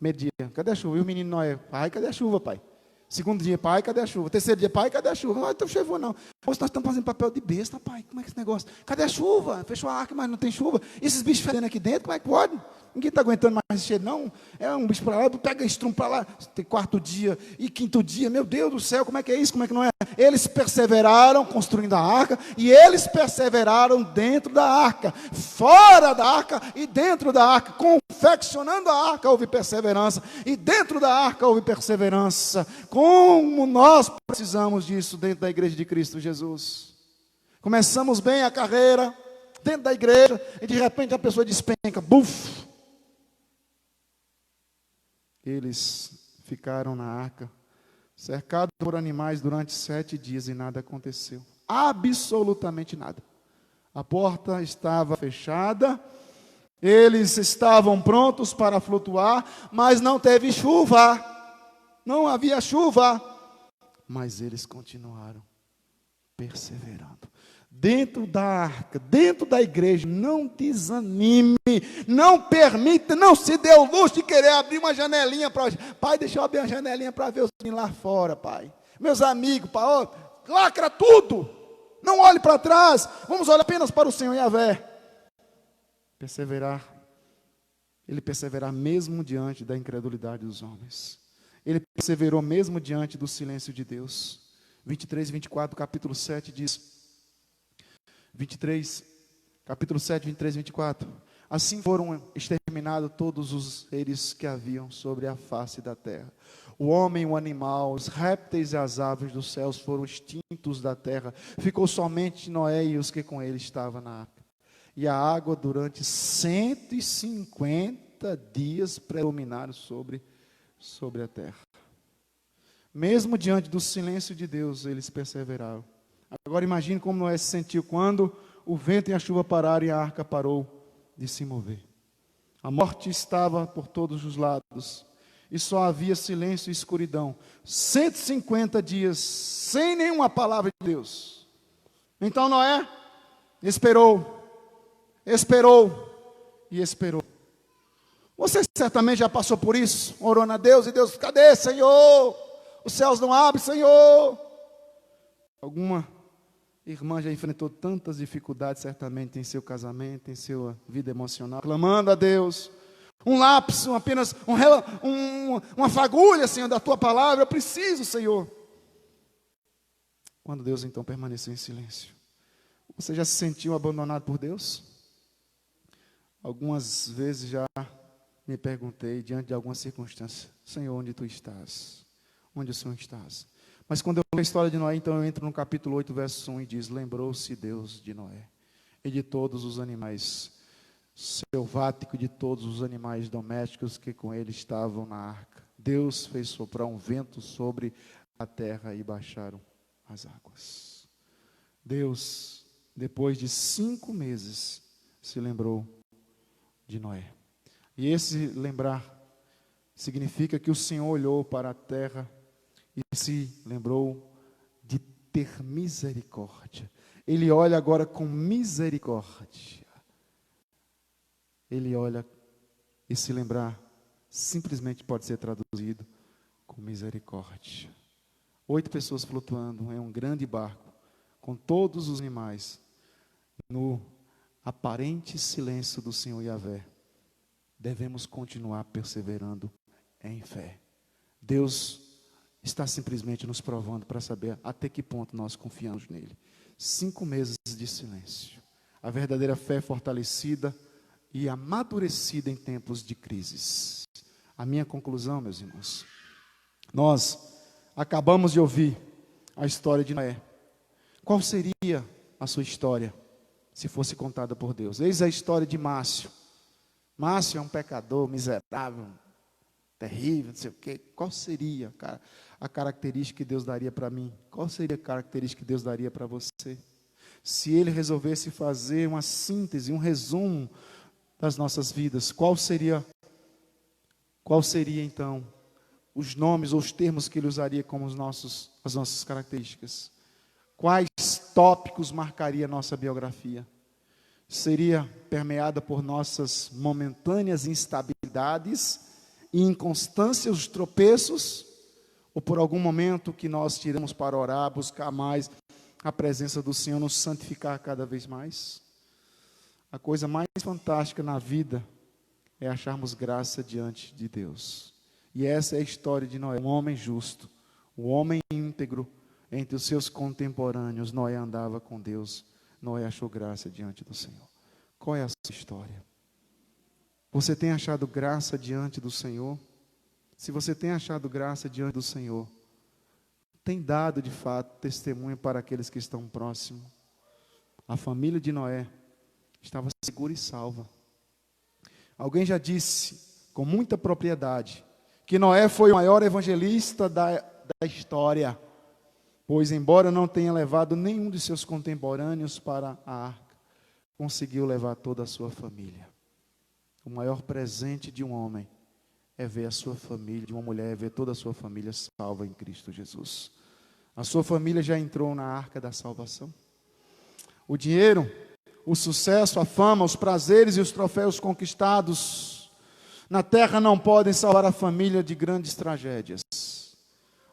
Meio-dia, cadê a chuva? E o menino Noé: pai, cadê a chuva, pai? Segundo dia: pai, cadê a chuva? Terceiro dia: pai, cadê a chuva? Não, então choveu não. Moço, nós estamos fazendo papel de besta, pai. Como é que é esse negócio? Cadê a chuva? Fechou a arca, mas não tem chuva. E esses bichos fedendo aqui dentro, como é que pode? Ninguém está aguentando mais esse cheiro, não. É um bicho para lá, pega estrume para lá. Tem 4º dia e 5º dia. Meu Deus do céu, como é que é isso? Como é que não é? Eles perseveraram construindo a arca, e eles perseveraram dentro da arca, fora da arca e dentro da arca. Confeccionando a arca houve perseverança, e dentro da arca houve perseverança. Como nós precisamos disso dentro da igreja de Cristo Jesus. Começamos bem a carreira dentro da igreja, e de repente a pessoa despenca, buf. Eles ficaram na arca, cercados por animais durante 7 dias, e nada aconteceu. Absolutamente nada. A porta estava fechada, eles estavam prontos para flutuar, mas não teve chuva. Não havia chuva. Mas eles continuaram perseverando. Dentro da arca, dentro da igreja, não desanime, não permita, não se dê o luxo de querer abrir uma janelinha para... pai, deixa eu abrir uma janelinha para ver os meninos lá fora, pai. Meus amigos, pai, ó, lacra tudo, não olhe para trás, vamos olhar apenas para o Senhor Yahvé. Ele perseverar mesmo diante da incredulidade dos homens. Ele perseverou mesmo diante do silêncio de Deus. 23 e 24, capítulo 7 diz... 23, capítulo 7, 23 e 24. Assim foram exterminados todos os seres que haviam sobre a face da terra. O homem, o animal, os répteis e as aves dos céus foram extintos da terra. Ficou somente Noé e os que com ele estavam na arca. E a água durante 150 dias predominaram sobre a terra. Mesmo diante do silêncio de Deus, eles perseveraram. Agora imagine como Noé se sentiu quando o vento e a chuva pararam e a arca parou de se mover. A morte estava por todos os lados e só havia silêncio e escuridão. 150 dias sem nenhuma palavra de Deus. Então Noé esperou e esperou. Você certamente já passou por isso, orando a Deus, e Deus: cadê, Senhor? Os céus não abrem, Senhor. Irmã já enfrentou tantas dificuldades, certamente, em seu casamento, em sua vida emocional, clamando a Deus. Um lapso, apenas uma fagulha, Senhor, da Tua palavra. Eu preciso, Senhor. Quando Deus, então, permaneceu em silêncio. Você já se sentiu abandonado por Deus? Algumas vezes já me perguntei, diante de algumas circunstâncias, Senhor, onde Tu estás? Onde o Senhor estás? Mas quando eu leio a história de Noé, então eu entro no capítulo 8, verso 1 e diz: lembrou-se Deus de Noé e de todos os animais selváticos, de todos os animais domésticos que com ele estavam na arca. Deus fez soprar um vento sobre a terra e baixaram as águas. Deus, depois de 5 meses, se lembrou de Noé. E esse lembrar significa que o Senhor olhou para a terra e se lembrou de ter misericórdia. Ele olha agora com misericórdia. Ele olha e se lembrar simplesmente pode ser traduzido com misericórdia. 8 pessoas flutuando em um grande barco, com todos os animais, no aparente silêncio do Senhor Yahvé. Devemos continuar perseverando em fé. Deus está simplesmente nos provando para saber até que ponto nós confiamos nele. 5 meses de silêncio. A verdadeira fé fortalecida e amadurecida em tempos de crises. A minha conclusão, meus irmãos, nós acabamos de ouvir a história de Noé. Qual seria a sua história se fosse contada por Deus? Eis a história de Márcio. Márcio é um pecador miserável, terrível, não sei o quê. Qual seria a característica que Deus daria para mim? Qual seria a característica que Deus daria para você? Se Ele resolvesse fazer uma síntese, um resumo das nossas vidas, qual seria então os nomes ou os termos que Ele usaria como as nossas características? Quais tópicos marcaria a nossa biografia? Seria permeada por nossas momentâneas instabilidades e inconstâncias, os tropeços, ou por algum momento que nós tiramos para orar, buscar mais a presença do Senhor, nos santificar cada vez mais? A coisa mais fantástica na vida é acharmos graça diante de Deus. E essa é a história de Noé, um homem justo, um homem íntegro. Entre os seus contemporâneos, Noé andava com Deus. Noé achou graça diante do Senhor. Qual é a sua história? Você tem achado graça diante do Senhor? Se você tem achado graça diante do Senhor, tem dado de fato testemunho para aqueles que estão próximos. A família de Noé estava segura e salva. Alguém já disse com muita propriedade que Noé foi o maior evangelista da história, pois embora não tenha levado nenhum de seus contemporâneos para a arca, conseguiu levar toda a sua família. O maior presente de um homem é ver a sua família, de uma mulher, é ver toda a sua família salva em Cristo Jesus. A sua família já entrou na arca da salvação. O dinheiro, o sucesso, a fama, os prazeres e os troféus conquistados na terra não podem salvar a família de grandes tragédias.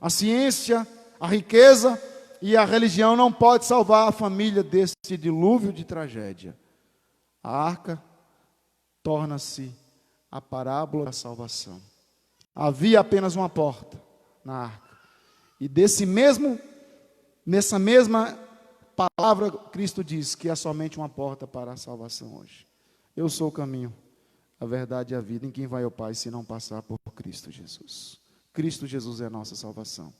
A ciência, a riqueza e a religião não podem salvar a família desse dilúvio de tragédia. A arca torna-se a parábola da salvação. Havia apenas uma porta na arca. E nessa mesma palavra, Cristo diz que há somente uma porta para a salvação hoje. Eu sou o caminho, a verdade e a vida. Em quem vai ao Pai se não passar por Cristo Jesus? Cristo Jesus é a nossa salvação.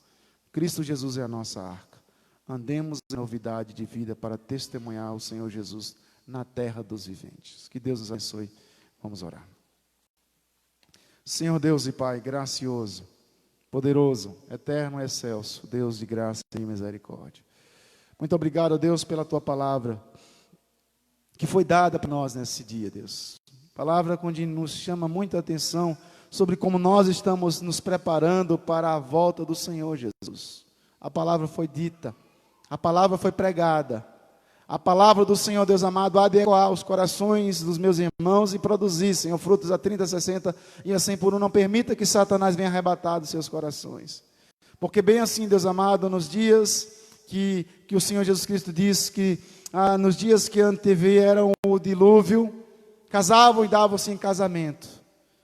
Cristo Jesus é a nossa arca. Andemos em novidade de vida para testemunhar o Senhor Jesus na terra dos viventes. Que Deus nos abençoe. Vamos orar. Senhor Deus e Pai, gracioso, poderoso, eterno, excelso, Deus de graça e misericórdia. Muito obrigado, Deus, pela Tua palavra, que foi dada para nós nesse dia, Deus. Palavra onde nos chama muita atenção sobre como nós estamos nos preparando para a volta do Senhor Jesus. A palavra foi dita, a palavra foi pregada, a palavra do Senhor, Deus amado, há de ecoar os corações dos meus irmãos e produzir, Senhor, frutos a 30, 60 e a 100 por um. Não permita que Satanás venha arrebatar dos seus corações. Porque bem assim, Deus amado, nos dias que o Senhor Jesus Cristo diz que nos dias que anteveram o dilúvio, casavam e davam-se em casamento,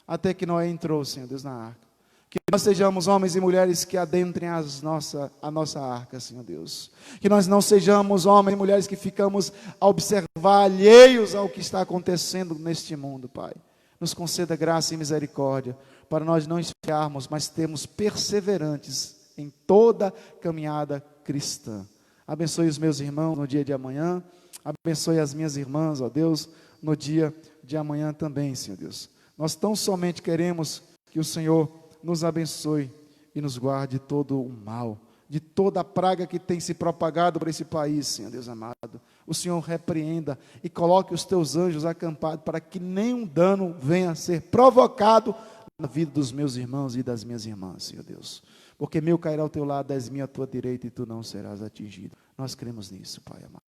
até que Noé entrou, Senhor Deus, na arca. Que nós sejamos homens e mulheres que adentrem a nossa arca, Senhor Deus. Que nós não sejamos homens e mulheres que ficamos a observar alheios ao que está acontecendo neste mundo, Pai. Nos conceda graça e misericórdia, para nós não esfriarmos, mas termos perseverantes em toda caminhada cristã. Abençoe os meus irmãos no dia de amanhã, abençoe as minhas irmãs, ó Deus, no dia de amanhã também, Senhor Deus. Nós tão somente queremos que o Senhor nos abençoe e nos guarde de todo o mal, de toda a praga que tem se propagado por esse país, Senhor Deus amado. O Senhor repreenda e coloque os teus anjos acampados para que nenhum dano venha a ser provocado na vida dos meus irmãos e das minhas irmãs, Senhor Deus. Porque 1000 cairá ao teu lado, 10.000 à tua direita, e tu não serás atingido. Nós cremos nisso, Pai amado.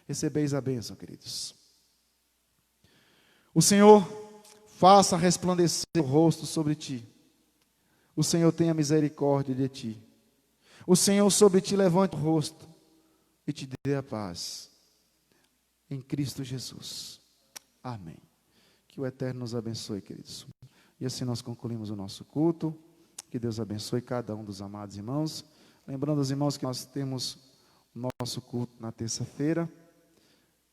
Recebeis a bênção, queridos. O Senhor faça resplandecer o rosto sobre ti. O Senhor tenha misericórdia de ti. O Senhor sobre ti levante o rosto e te dê a paz. Em Cristo Jesus. Amém. Que o Eterno nos abençoe, queridos. E assim nós concluímos o nosso culto. Que Deus abençoe cada um dos amados irmãos. Lembrando aos irmãos que nós temos o nosso culto na terça-feira,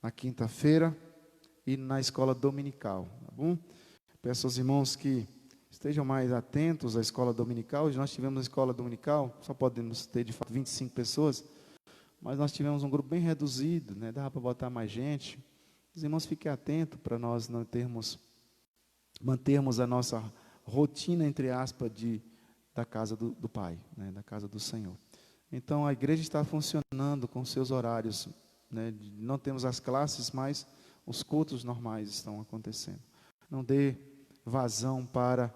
na quinta-feira e na escola dominical, tá bom? Peço aos irmãos que estejam mais atentos à escola dominical. Hoje nós tivemos a escola dominical, só podemos ter de fato 25 pessoas, mas nós tivemos um grupo bem reduzido, né? Dava para botar mais gente. Os irmãos fiquem atentos para nós não mantermos a nossa rotina, entre aspas, da casa do Pai, né? Da casa do Senhor. Então a igreja está funcionando com seus horários, né? Não temos as classes, mas os cultos normais estão acontecendo. Não dê vazão para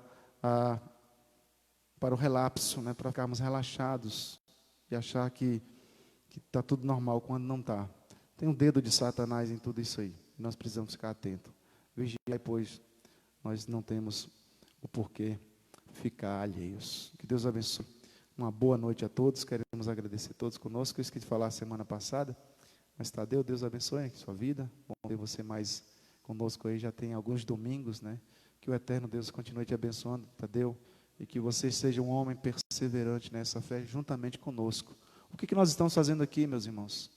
o relapso, né? Para ficarmos relaxados e achar que está tudo normal quando não está. Tem um dedo de Satanás em tudo isso aí. Nós precisamos ficar atentos. Vigiar, pois nós não temos o porquê ficar alheios. Que Deus abençoe. Uma boa noite a todos. Queremos agradecer a todos conosco. Eu esqueci de falar semana passada, mas Tadeu, Deus abençoe a sua vida. Bom ter você mais conosco aí. Já tem alguns domingos, né? Que o eterno Deus continue te abençoando, Tadeu, e que você seja um homem perseverante nessa fé juntamente conosco. O que nós estamos fazendo aqui, meus irmãos?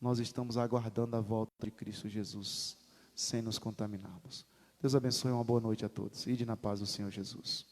Nós estamos aguardando a volta de Cristo Jesus, sem nos contaminarmos. Deus abençoe, uma boa noite a todos. Ide na paz do Senhor Jesus.